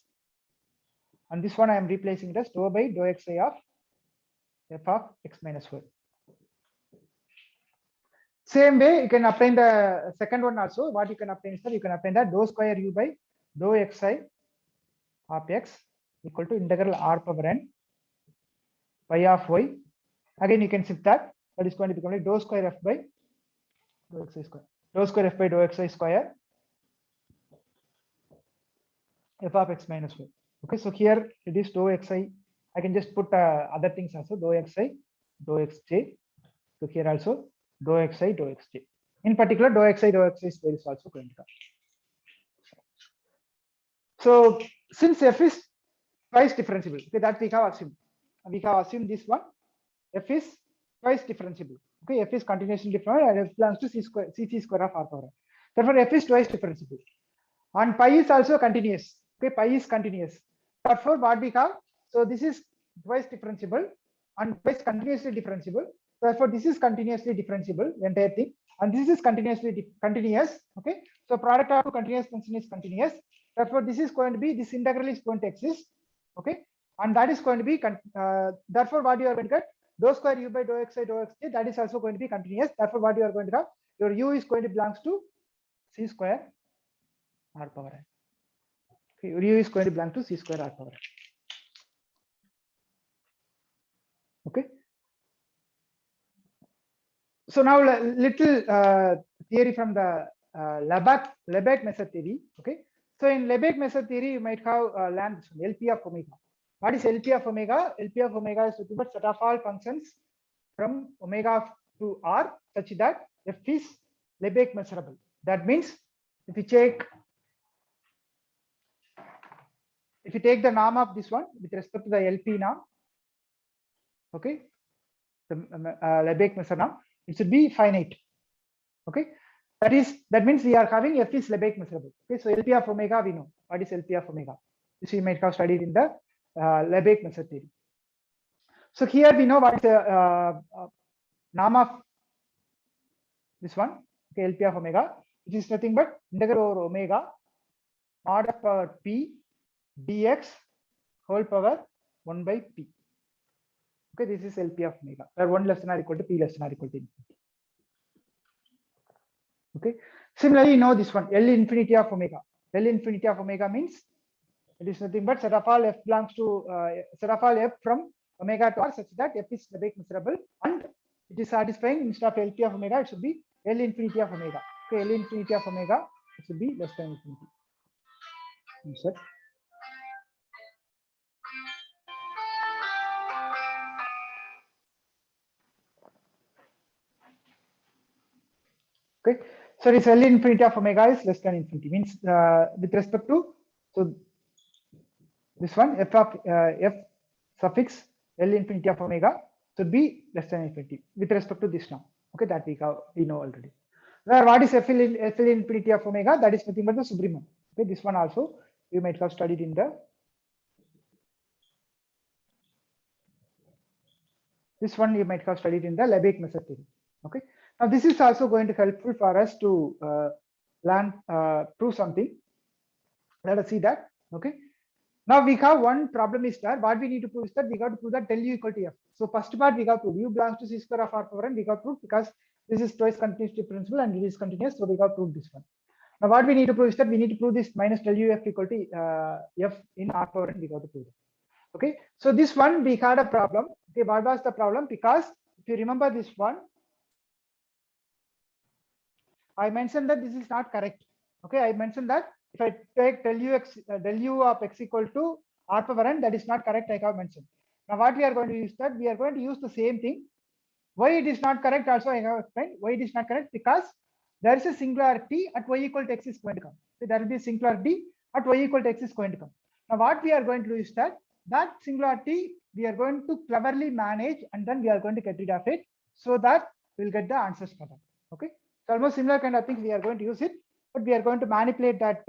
and this one I am replacing it as dou by dou xi of f of x minus y. Same way you can obtain the second one also. What you can obtain is that you can obtain that dou square u by dou xi of x equal to integral r power n pi of y. Again you can shift that, that is going to become like dou square f by dou xi square, dou square f by dou xi square f of x minus y. Okay, so here it is dou xi I can just put other things also, dou xi, dou xj. So here also dou xi, dou xj. In particular, dou xi square is also going to come. So since f is twice differentiable, okay, that we have assumed. We have assumed this one, f is twice differentiable. Okay, f is continuously different and f belongs to c square of r power n. Therefore, f is twice differentiable. And pi is also continuous. Okay, pi is continuous. Therefore, what we have, so this is twice differentiable and twice continuously differentiable. Therefore, this is continuously differentiable, the entire thing, and this is continuously continuous. Okay, so product of two continuous function is continuous. Therefore, this is going to be, this integral is going to exist. Okay, and that is going to be therefore what you are going to get, dou square u by dou xi dou xj, that is also going to be continuous. Therefore, what you are going to have, your u is going to belongs to c square r power n. Okay, your u is going to belong to c square r power n. Okay. So now little theory from the Lebesgue method theory. Okay. So in Lebesgue method theory, you might have learned this one, LP of omega. What is LP of omega? LP of omega is nothing but set of all functions from omega to r such that f is Lebesgue measurable. That means if you take the norm of this one with respect to the LP norm, okay, the Lebesgue measure norm, it should be finite. Okay, that means we are having f is Lebesgue measurable. Okay, so LP of omega we know. What is LP of omega? This we might have studied in the Lebesgue method theory. So here we know what is the norm of this one. Okay, LP of omega, which is nothing but integral over omega mod of power p dx whole power 1 by p. Okay, this is LP of omega, where 1 less than or equal to p less than or equal to infinity. Okay, similarly, you know this one, L infinity of omega. L infinity of omega means it is nothing but set of all f belongs to set of all f from omega to r such that f is Lebesgue measurable and it is satisfying. Instead of LP of omega, it should be L infinity of omega. Okay, L infinity of omega, it should be less than infinity. Insert. Okay, so this L infinity of omega is less than infinity, means with respect to, so this one f of f suffix L infinity of omega should be less than infinity with respect to this now. Okay, that we know already. Where what is f infinity of omega? That is nothing but the supremum. Okay, this one also you might have studied in the Lebesgue method theory. Okay, now this is also going to helpful for us to learn prove something. Let us see that. Okay, now we have one problem is that what we need to prove is that we got to prove that del u equal to f. So first part we got to prove u belongs to c square of r power n. We got to prove because this is twice continuous differentiable and it is continuous, so we got to prove this one. Now what we need to prove is that we need to prove this minus del u f equal to f in r power n. We got to prove it. Okay, so this one we had a problem. Okay, what was the problem? Because if you remember this one, I mentioned that this is not correct. Okay, I mentioned that if I take del u of x equal to r power n, that is not correct. I have mentioned. Now what we are going to use, that we are going to use the same thing. Why it is not correct also I have explained. Why it is not correct? Because there is a singularity at y equal to x is going to come. So there will be a singularity at y equal to x is going to come. Now what we are going to do is that singularity we are going to cleverly manage and then we are going to get rid of it so that we will get the answers for that. Okay, so almost similar kind of things we are going to use it, but we are going to manipulate that.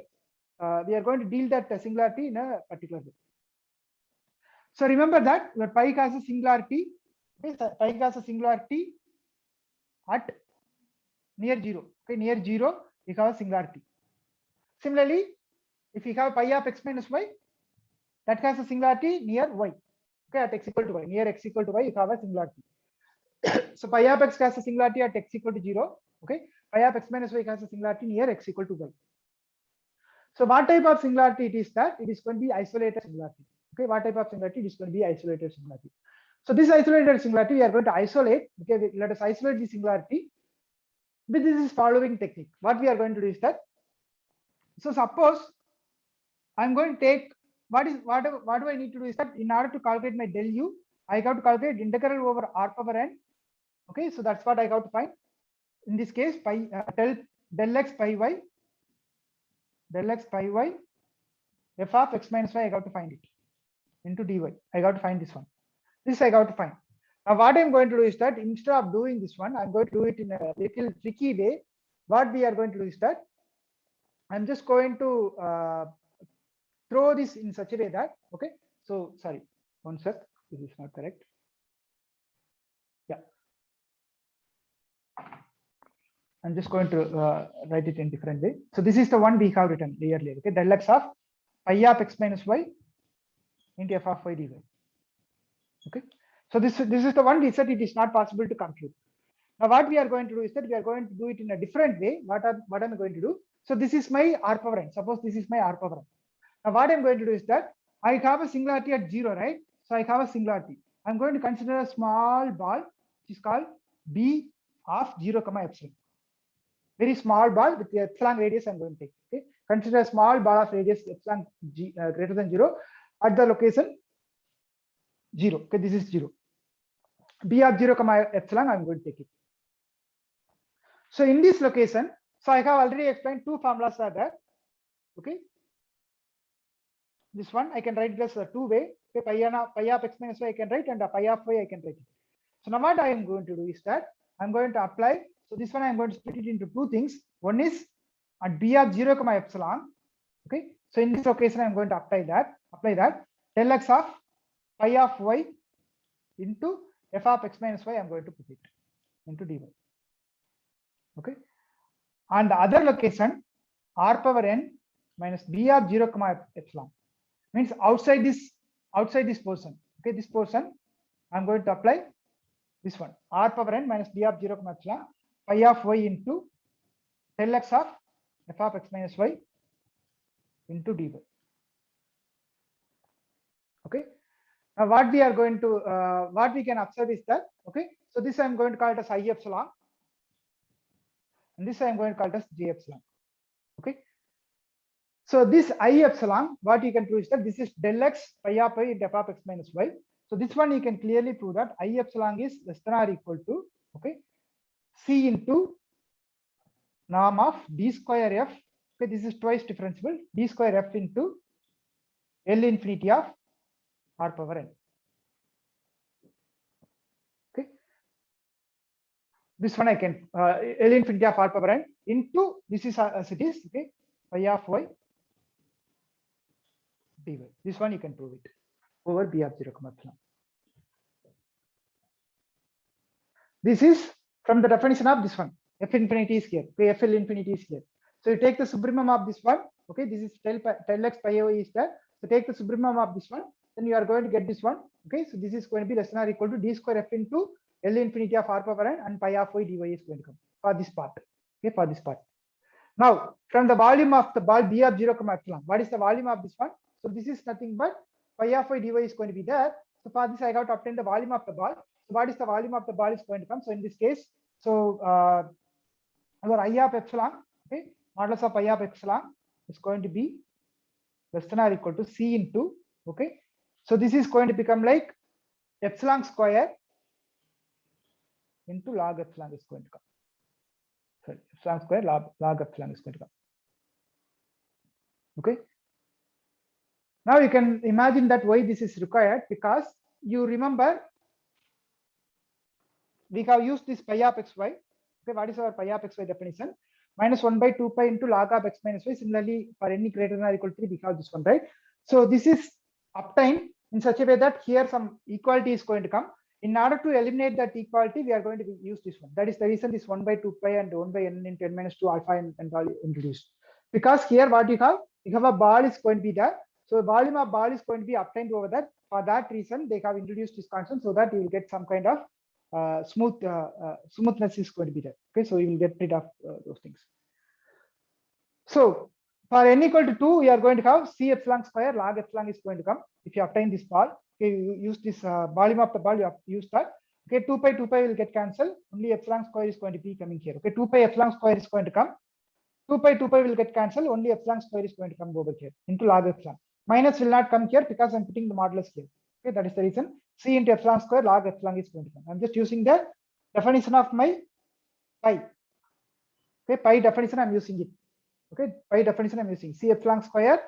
We are going to deal that singularity in a particular way. So remember that your pi has a singularity. Okay, so pi has a singularity at near zero. Okay, near zero we have a singularity. Similarly, if we have pi of x minus y, that has a singularity near y. Okay, at x equal to y, near x equal to y, you have a singularity. So pi of x has a singularity at x equal to 0. Okay, pi of x minus y has a singularity near x equal to y. So what type of singularity it is that? It is going to be isolated singularity. Okay, what type of singularity? It is going to be isolated singularity. So this isolated singularity we are going to isolate. Okay, let us isolate the singularity with this following technique. What we are going to do is that, so suppose I'm going to take what do I need to do is that in order to calculate my del u, I have to calculate integral over r power n. Okay, so that's what I have to find. In this case, pi del x pi y f of x minus y, I got to find it into dy. I got to find this one. This I got to find. Now what I'm going to do is that instead of doing this one, I'm going to do it in a little tricky way. What we are going to do is that I'm just going to throw this in such a way that, okay, so sorry, one sec, this is not correct. Yeah, I'm just going to write it in different way. So this is the one we have written earlier. Okay, del x of pi of x minus y into f of y dy. Okay, so this is the one we said it is not possible to compute. Now what we are going to do is that we are going to do it in a different way. What am I going to do? So this is my r power n. Suppose this is my r power n. Now what I'm going to do is that I have a singularity at 0, right? So I have a singularity. I'm going to consider a small ball which is called b of 0, epsilon. Very small ball with the epsilon radius I'm going to take. Okay, consider a small ball of radius epsilon greater than 0 at the location 0. Okay, this is 0. B of 0, epsilon, I'm going to take it. So in this location, so I have already explained two formulas are there. Okay, this one I can write this two way. Okay, pi of x minus y I can write, and pi of y I can write it. So now what I am going to do is that I'm going to apply. So this one I'm going to split it into two things. One is at b of 0, epsilon. Okay, so in this location I'm going to apply that del x of pi of y into f of x minus y, I'm going to put it into dy. Okay, on the other location, r power n minus b of 0, epsilon means outside this portion. Okay, this portion I'm going to apply this one, r power n minus b of 0, epsilon pi of y into del x of f of x minus y into dy. Okay, now what we are going to what we can observe is that, okay, so this I'm going to call it as I epsilon, and this I'm going to call it as j epsilon. Okay, so this I epsilon, what you can prove is that this is del x pi of y into f of x minus y. So this one you can clearly prove that I epsilon is less than or equal to, okay, c into norm of d square f. Okay, this is twice differentiable, d square f into L infinity of r power n. Okay, this one I can L infinity of r power n into this is as it is. Okay, pi of y dy. This one you can prove it over b of 0, epsilon. This is from the definition of this one. F infinity is here. Okay, FL infinity is here. So you take the supremum of this one. Okay, this is del x pi y is there. So take the supremum of this one. Then you are going to get this one. Okay, so this is going to be less than or equal to d square f into L infinity of r power n, and pi of y dy is going to come for this part. Okay, for this part. Now from the volume of the ball b of 0, epsilon, what is the volume of this one? So this is nothing but pi of y dy is going to be there. So for this I got to obtain the volume of the ball. So what is the volume of the ball is going to come? So in this case, so our I of epsilon, okay, modulus of I of epsilon is going to be less than or equal to c into, okay, so this is going to become like epsilon square into log epsilon is going to come. Sorry, epsilon square log epsilon is going to come. Okay, now you can imagine that why this is required, because you remember we have used this pi of xy. Okay, what is our pi of xy definition? Minus 1 by 2 pi into log of x minus y. Similarly, for any greater than or equal to 3, we have this one, right? So this is obtained in such a way that here some equality is going to come. In order to eliminate that equality, we are going to use this one. That is the reason this 1 by 2 pi and 1 by n into n minus 2 alpha and all introduced. Because here what you have a ball is going to be there. So the volume of ball is going to be obtained over that. For that reason, they have introduced this constant so that you will get some kind of smoothness is going to be there. Okay, so you will get rid of those things. So for n equal to 2, we are going to have c epsilon square log epsilon is going to come if you obtain this ball. Okay, you use this volume of the ball, you have used that. Okay, 2 pi will get cancelled. Only epsilon square is going to be coming here. Okay, 2 pi epsilon square is going to come. 2 pi will get cancelled. Only epsilon square is going to come over here into log epsilon. Minus will not come here because I'm putting the modulus here. Okay, that is the reason. C into epsilon square log epsilon is going to come. I'm just using the definition of my pi. Okay, pi definition I'm using it. Okay, pi definition I'm using. C epsilon square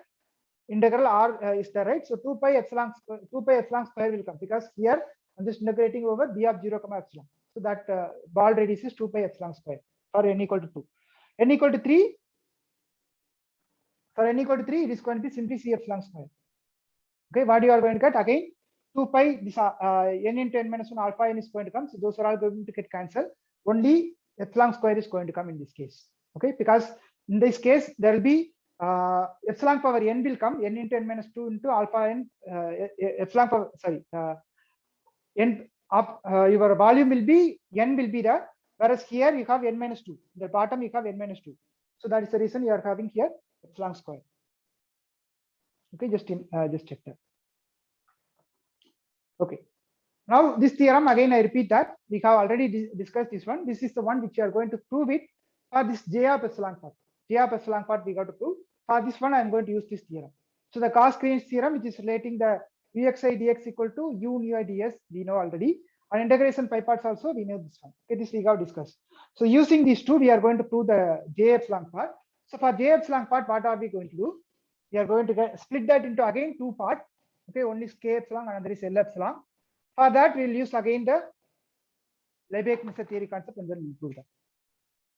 integral r is there, right? So 2 pi epsilon square will come because here I'm just integrating over b of 0 comma epsilon. So that ball radius is 2 pi epsilon square for n equal to 2. N equal to 3. For n equal to 3, it is going to be simply c epsilon square. Okay, what you are going to get again 2 pi this n into n minus 1 alpha n is going to come. So those are all going to get cancelled. Only epsilon square is going to come in this case. Okay, because in this case there will be epsilon power n will come, n into n minus 2 into alpha n epsilon power n of your volume will be n will be there, whereas here you have n minus 2. The bottom you have n minus 2. So that is the reason you are having here epsilon square. Okay, just check that. Okay. Now this theorem again I repeat that we have already discussed this one. This is the one which you are going to prove it for this j of epsilon part. J of epsilon part we got to prove. For this one I am going to use this theorem. So the Cauchy-Green's theorem, which is relating the uxi dx equal to u nu I ds, we know already. And integration pi parts also we know this one. Okay, this we have discussed. So using these two we are going to prove the j epsilon part. So for j epsilon part, what are we going to do? We are going to split that into again two parts. Okay, one is k epsilon, another is L epsilon. For that, we'll use again the Lebesgue theory concept and then we'll prove that.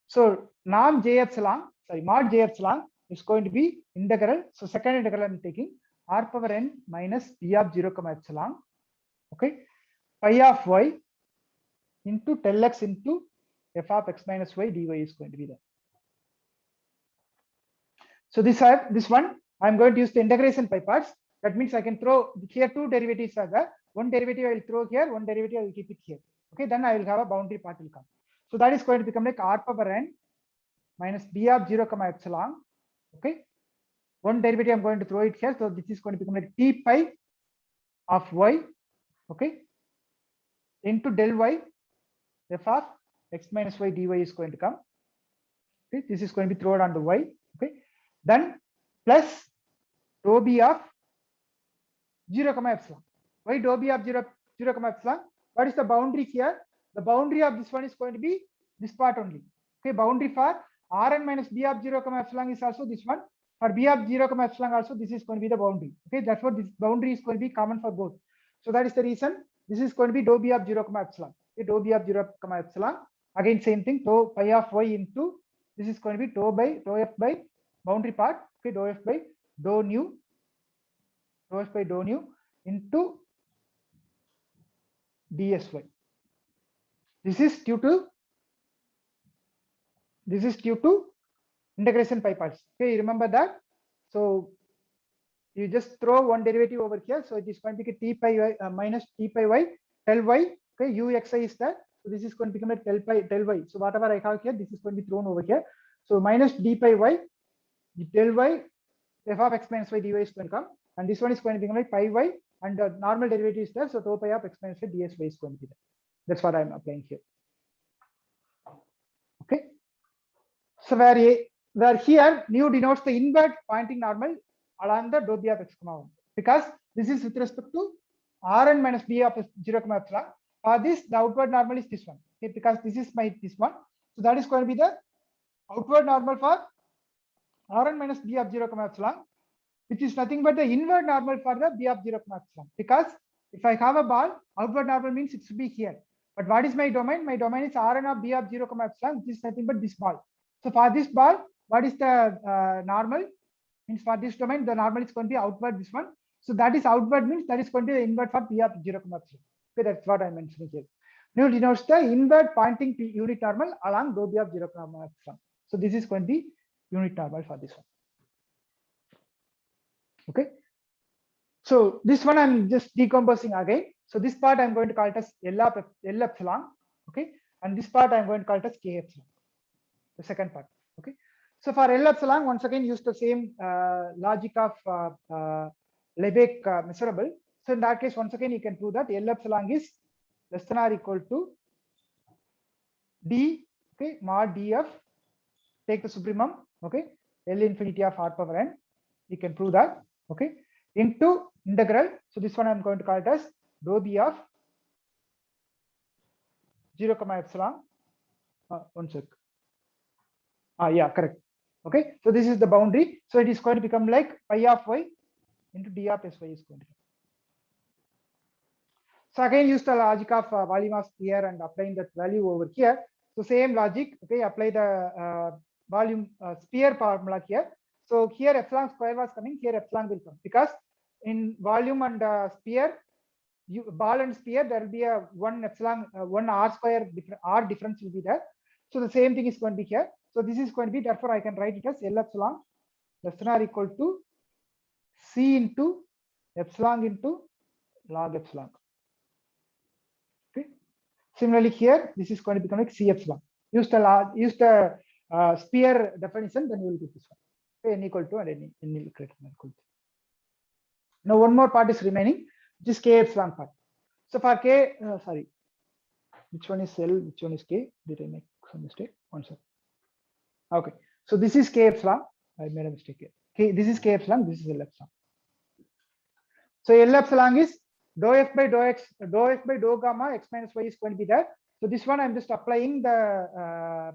So norm j epsilon, sorry, mod j epsilon is going to be integral. So second integral I'm taking r power n minus p of 0 comma epsilon. Okay, pi of y into del x into f of x minus y dy is going to be there. So this one I'm going to use the integration by parts. That means I can throw here two derivatives are there. One derivative I will throw here, one derivative I will keep it here. Okay, then I will have a boundary part will come. So that is going to become like r power n minus b of 0 comma epsilon. Okay, one derivative I'm going to throw it here. So this is going to become like t pi of y. Okay, into del y f of x minus y dy is going to come. Okay, this is going to be thrown on the y. Okay, then plus dou b of 0 comma epsilon. Why dou b of 0 comma epsilon? What is the boundary here? The boundary of this one is going to be this part only. Okay, boundary for Rn minus b of 0 comma epsilon is also this one. For b of 0 comma epsilon also this is going to be the boundary. Okay, therefore this boundary is going to be common for both. So that is the reason this is going to be dou b of 0 comma epsilon. Okay, dou b of 0 comma epsilon. Again same thing. Dou pi of y into this is going to be dou f by boundary part. Okay, dou f by dou nu. Dou f by dou nu into dsy. This is due to integration by parts. Okay, you remember that. So you just throw one derivative over here. So it is going to be t pi y minus t pi y del y. Okay, uxi is that. So this is going to become a del y. So whatever I have here, this is going to be thrown over here. So minus d pi y del y f of x minus y dy is going to come, and this one is going to become like pi y, and the normal derivative is there. So dou pi of x minus y ds is going to be there. That's what I'm applying here. Okay. So where here nu denotes the inward pointing normal along the dou b of x comma 1, because this is with respect to Rn minus b of 0 comma epsilon. For this, the outward normal is this one. Okay, because this is this one. So that is going to be the outward normal for Rn minus b of 0 comma epsilon, which is nothing but the inward normal for the b of 0 comma epsilon. Because if I have a ball, outward normal means it should be here. But what is my domain? My domain is Rn of b of 0 comma epsilon, which is nothing but this ball. So for this ball, what is the normal? Means for this domain, the normal is going to be outward this one. So that is outward means that is going to be the inward for b of 0 comma epsilon. Okay, that's what I'm mentioning here. Nu denotes the inward pointing unit normal along dou b of 0 comma epsilon. So this is going to be unit normal for this one. Okay. So this one I'm just decomposing again. So this part I'm going to call it as L epsilon. Okay. And this part I'm going to call it as K epsilon. The second part. Okay. So for L epsilon, once again use the same logic of Lebesgue measurable. So in that case, once again you can prove that L epsilon is less than or equal to d, okay, mod df, take the supremum, okay, L infinity of r power n. You can prove that, okay, into integral. So this one I'm going to call it as dou b of 0 comma epsilon. One sec. Yeah, correct. Okay, so this is the boundary. So it is going to become like pi of y into d of sy is going to be. So again, use the logic of volume of sphere and applying that value over here. So same logic. Okay, apply the volume sphere formula here. So here epsilon square was coming. Here epsilon will come because in volume and sphere, ball and sphere, there will be a one epsilon, one r square r difference will be there. So the same thing is going to be here. So this is going to be, therefore I can write it as L epsilon less than or equal to C into epsilon into log epsilon. Okay. Similarly here, this is going to become like C epsilon. Use the sphere definition, then you will get this one. Okay, n equal to and n greater than equal to. Now one more part is remaining, which is K epsilon part. So for K, sorry, which one is L, which one is K? Did I make some mistake? One second. Okay, so this is K epsilon. I made a mistake here. Okay, this is K epsilon, this is L epsilon. So L epsilon is dou f by dou x, dou f by dou gamma x minus y is going to be there. So this one I'm just applying the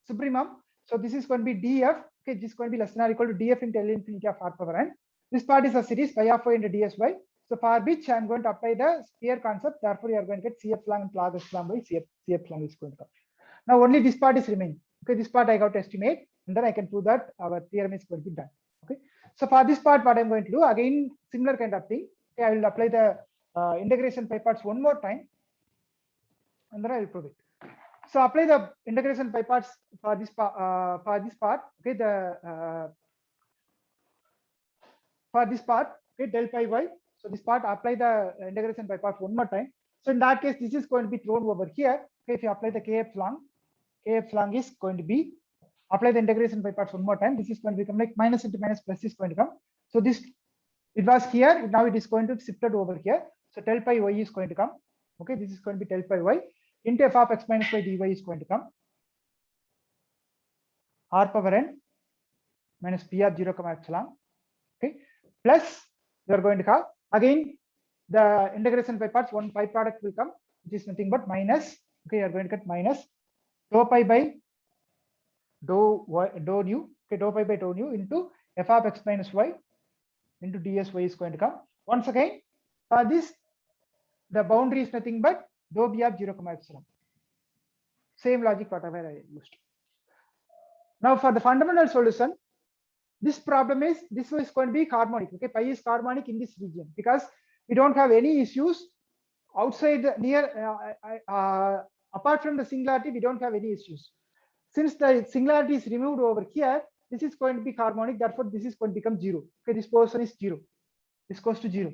supremum. So this is going to be df. Okay, this is going to be less than or equal to df into L infinity of r power n. This part is a series pi of y into dsy. So for which I'm going to apply the sphere concept. Therefore, you are going to get C epsilon and log epsilon by C epsilon is going to come. Now only this part is remaining. Okay, this part I got to estimate, and then I can prove that our theorem is going to be done. Okay, so for this part, what I'm going to do again, similar kind of thing. Okay, I will apply the integration by parts one more time, and then I will prove it. So apply the integration by parts for this part. Okay, for this part, okay, del pi y. So this part, apply the integration by parts one more time. So in that case, this is going to be thrown over here. Okay, if you apply the K epsilon is going to be, apply the integration by parts one more time. This is going to become like minus into minus plus is going to come. So this, it was here, now it is going to be shifted over here. So del pi y is going to come. Okay, this is going to be del pi y into f of x minus y dy is going to come. R power n minus p of 0 comma epsilon. Okay, plus you are going to have again the integration by parts, one pi product will come, which is nothing but minus. Okay, you are going to get minus dou pi by dou nu. Okay, dou pi by dou nu into f of x minus y into dsy is going to come. Once again, this, the boundary is nothing but dou b of 0 comma epsilon. Same logic whatever I used. Now for the fundamental solution, this problem is, this is going to be harmonic. Okay, pi is harmonic in this region because we don't have any issues outside the near apart from the singularity. We don't have any issues. Since the singularity is removed over here, this is going to be harmonic. Therefore, this is going to become 0. Okay, this portion is 0. This goes to 0.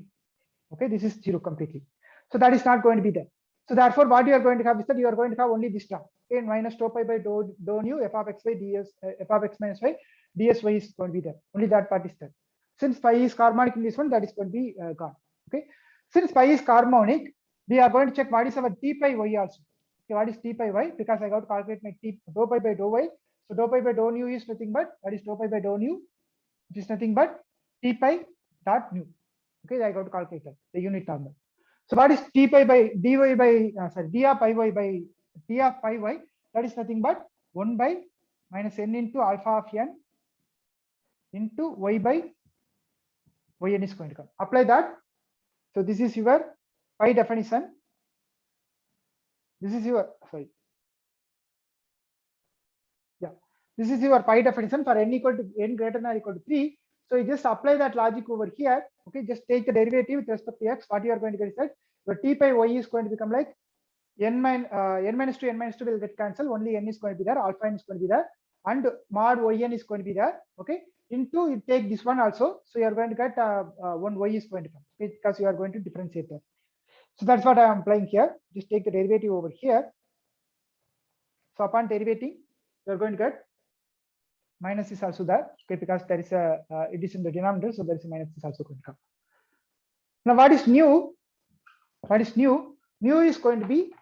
Okay, this is 0 completely. So that is not going to be there. So therefore, what you are going to have is that you are going to have only this term. Okay, minus dou pi by dou nu f of x y ds f of x minus y dsy is going to be there. Only that part is there. Since pi is harmonic in this one, that is going to be gone. Okay, since pi is harmonic, we are going to check what is our t pi y also. Okay, what is t pi y? Because I got to calculate my t dou pi by dou y. So dou pi by dou nu is nothing but, what is dou pi by dou nu? It is nothing but t pi dot nu. Okay, I got to calculate that, the unit normal. So what is t pi by dy by d of pi y by t of pi y? That is nothing but 1 by minus n into alpha of n into y by yn is going to come. Apply that. So this is your pi definition. This is your, sorry. Yeah, this is your pi definition for n equal to n greater than or equal to 3. So you just apply that logic over here. Okay, just take the derivative with respect to x. What you are going to get is that your t pi y is going to become like n minus 2 will get cancelled. Only n is going to be there. Alpha n is going to be there, and mod yn is going to be there. Okay, into you take this one also. So you are going to get one y is going to come, okay, because you are going to differentiate that. So that's what I am applying here. Just take the derivative over here. So upon derivating, you are going to get minus is also there, okay, because there is a it is in the denominator, so there is a minus is also going to come. Now what is new? What is new? Mu is going to be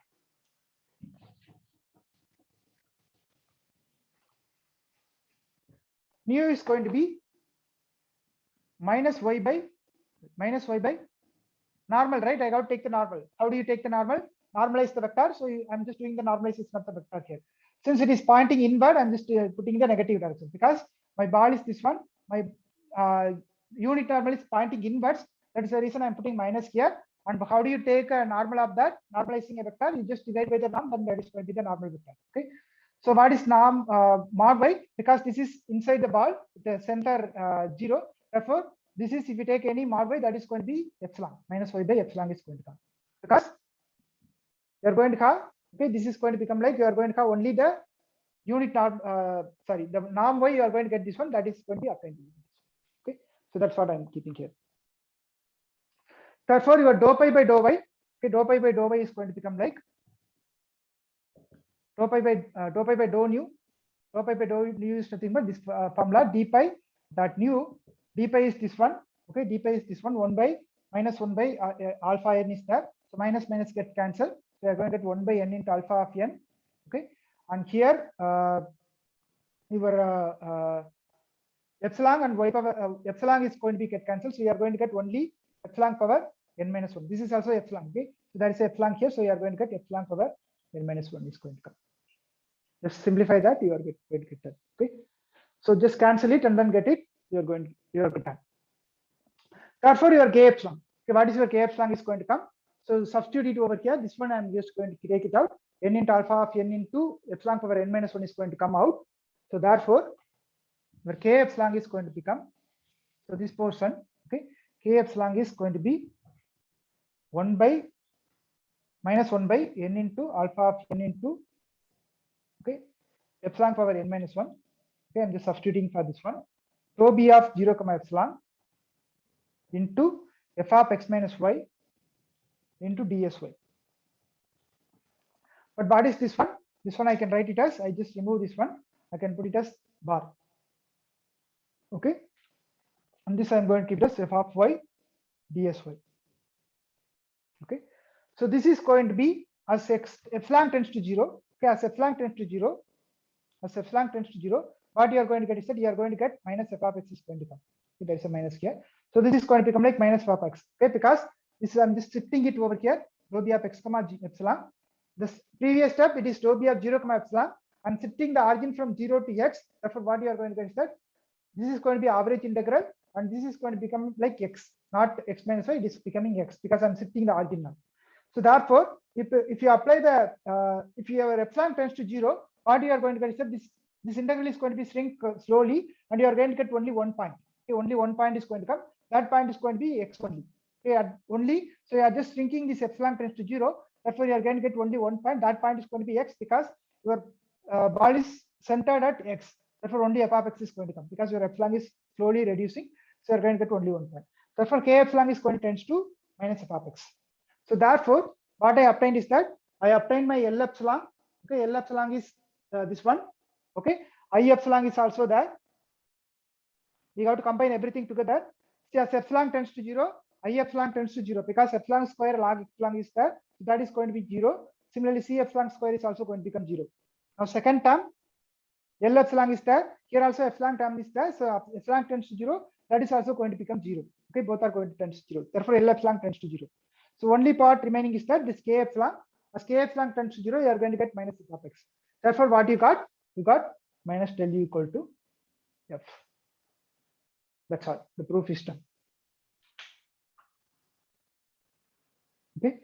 minus y by minus y by normal, right? I got to take the normal. How do you take the normal? Normalize the vector. So I'm just doing the normalization of the vector here. Since it is pointing inward, I'm just putting the negative direction because my ball is this one. My unit normal is pointing inwards. That is the reason I'm putting minus here. And how do you take a normal of that? Normalizing a vector, you just divide by the norm, then that is going to be the normal vector. Okay. So what is norm mod y? Because this is inside the ball, the center 0. Therefore, this is if you take any mod y, that is going to be epsilon minus y by epsilon is going to come, because you are going to have, okay, this is going to become like you are going to have only the unit norm, the norm y, you are going to get this one, that is going to be obtained. Okay, so that's what I'm keeping here. Therefore, your dou pi by dou y, okay, dou pi by dou y is going to become like dou pi by dou nu. Dou pi by dou nu is nothing but this formula d pi dot nu. D pi is this one, okay, d pi is this one, 1 by minus 1 by alpha n is there. So minus minus get cancelled. So we are going to get 1 by n into alpha of n, okay. And here your epsilon and y power epsilon is going to be get cancelled. So you are going to get only epsilon power n minus 1. This is also epsilon, okay. So there is epsilon here. So you are going to get epsilon power n minus 1 is going to come. Just simplify that, you are going to get that, okay. So just cancel it and then get it. You are going to have. Therefore, your k epsilon. Okay, what is your k epsilon is going to come? So substitute it over here. This one I'm just going to take it out. N into alpha of n into epsilon power n minus 1 is going to come out. So therefore, your k epsilon is going to become, so this portion, okay, k epsilon is going to be 1 by minus 1 by n into alpha of n into, okay, epsilon power n minus 1. Okay, I'm just substituting for this one. Rho b of 0 comma epsilon into f of x minus y into dsy. But what is this one? This one I can write it as, I just remove this one, I can put it as bar. Okay, and this I'm going to keep as f of y dsy. Okay, so this is going to be as epsilon tends to 0. Okay, as epsilon tends to 0, what you are going to get is that you are going to get minus f of x is going to come. Okay, there is a minus here. So this is going to become like minus f of x. Okay, because this is, I'm just shifting it over here. Rho b of x comma g epsilon. This previous step, it is rho b of 0 comma epsilon. I'm shifting the origin from 0 to x. Therefore, what you are going to get is that this is going to be average integral, and this is going to become like x, not x minus y. It is becoming x because I'm shifting the origin now. So therefore, if you apply the if your epsilon tends to 0, what you are going to get is that this integral is going to be shrink slowly, and you are going to get only one point. Okay, only one point is going to come. That point is going to be x only. Okay, only, so you are just shrinking this epsilon tends to 0. Therefore, you are going to get only one point. That point is going to be x because your ball is centered at x. Therefore, only f of x is going to come because your epsilon is slowly reducing. So you are going to get only one point. Therefore, k epsilon is going to tends to minus f of x. So therefore, what I obtained is that I obtained my L epsilon. Okay, L epsilon is this one. Okay, I epsilon is also there. We have to combine everything together. See, as epsilon tends to 0, I epsilon tends to 0 because epsilon square log epsilon is there. So that is going to be 0. Similarly, C epsilon square is also going to become 0. Now, second term, L epsilon is there. Here also epsilon term is there. So epsilon tends to 0. That is also going to become 0. Okay, both are going to tend to 0. Therefore, L epsilon tends to 0. So only part remaining is that this k epsilon. As k epsilon tends to 0, you are going to get minus f of x. Therefore, what you got? You got minus del u equal to f. That's all. The proof is done. Okay.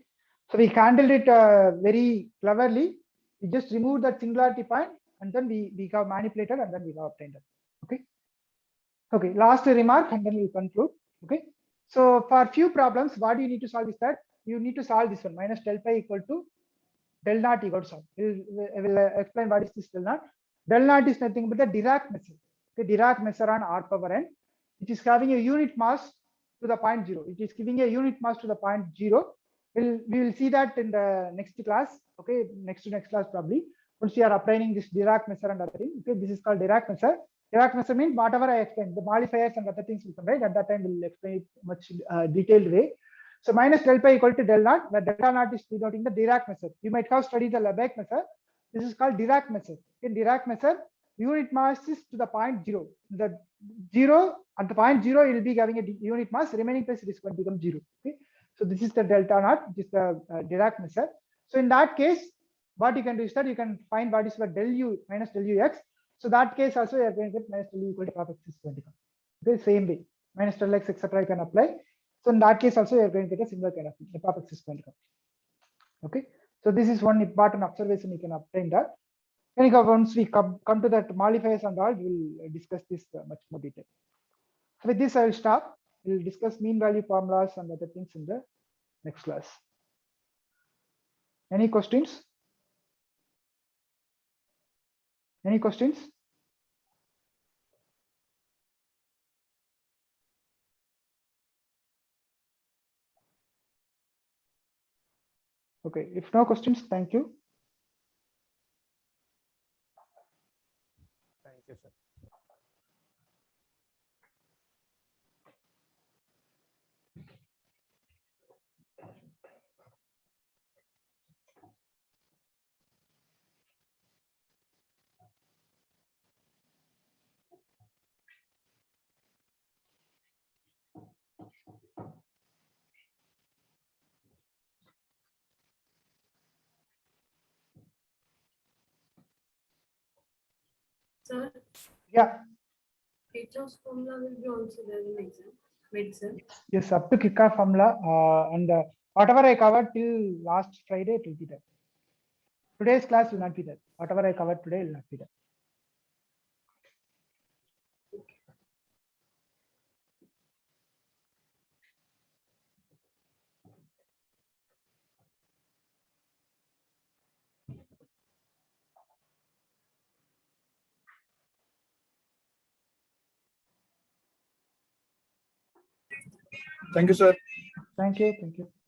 So we handled it very cleverly. We just removed that singularity point, and then we have manipulated, and then we have obtained it. Okay. Okay. Last remark, and then we conclude. Okay. So for few problems, what you need to solve is that you need to solve this one, minus del pi equal to del naught. You got to solve. I will explain what is this del naught. Del naught is nothing but the Dirac measure. Okay, Dirac measure on r power n, which is having a unit mass to the point 0. It is giving a unit mass to the point 0. We will see that in the next class. Okay, next class probably. Once we are applying this Dirac measure and other thing. Okay, this is called Dirac measure. Dirac measure means whatever I explained, the modifiers and other things will come, right? At that time, we'll explain it much detailed way. So minus del pi equal to del naught, where delta naught is denoting the Dirac measure. You might have studied the Lebesgue measure. This is called Dirac measure. In Dirac measure, unit mass is to the point 0. The 0 At the point 0, you will be having a unit mass. Remaining place it is going to become 0. Okay. So this is the delta naught, which is the Dirac method. So in that case, what you can do is that you can find what is the del u minus del u x. So that case also you are going to get minus del u equal to f of x is going to come. Okay, same way, minus del x etc. you can apply. So in that case also you are going to get a similar kind of thing. F of x is going to come. Okay, so this is one important observation you can obtain that. And once we come to that modifiers and all, we will discuss this much more detail. So with this, I will stop. We will discuss mean value formulas and other things in the next class. Any questions? Any questions? Okay, if no questions, thank you. Thank you, sir. Sir, Yeah. Kirchhoff's formula will be also there in exam, mid-sem. Yes, up to Kirchhoff formula and whatever I covered till last Friday, it will be there. Today's class will not be there. Whatever I covered today will not be there. Thank you, sir. Thank you. Thank you.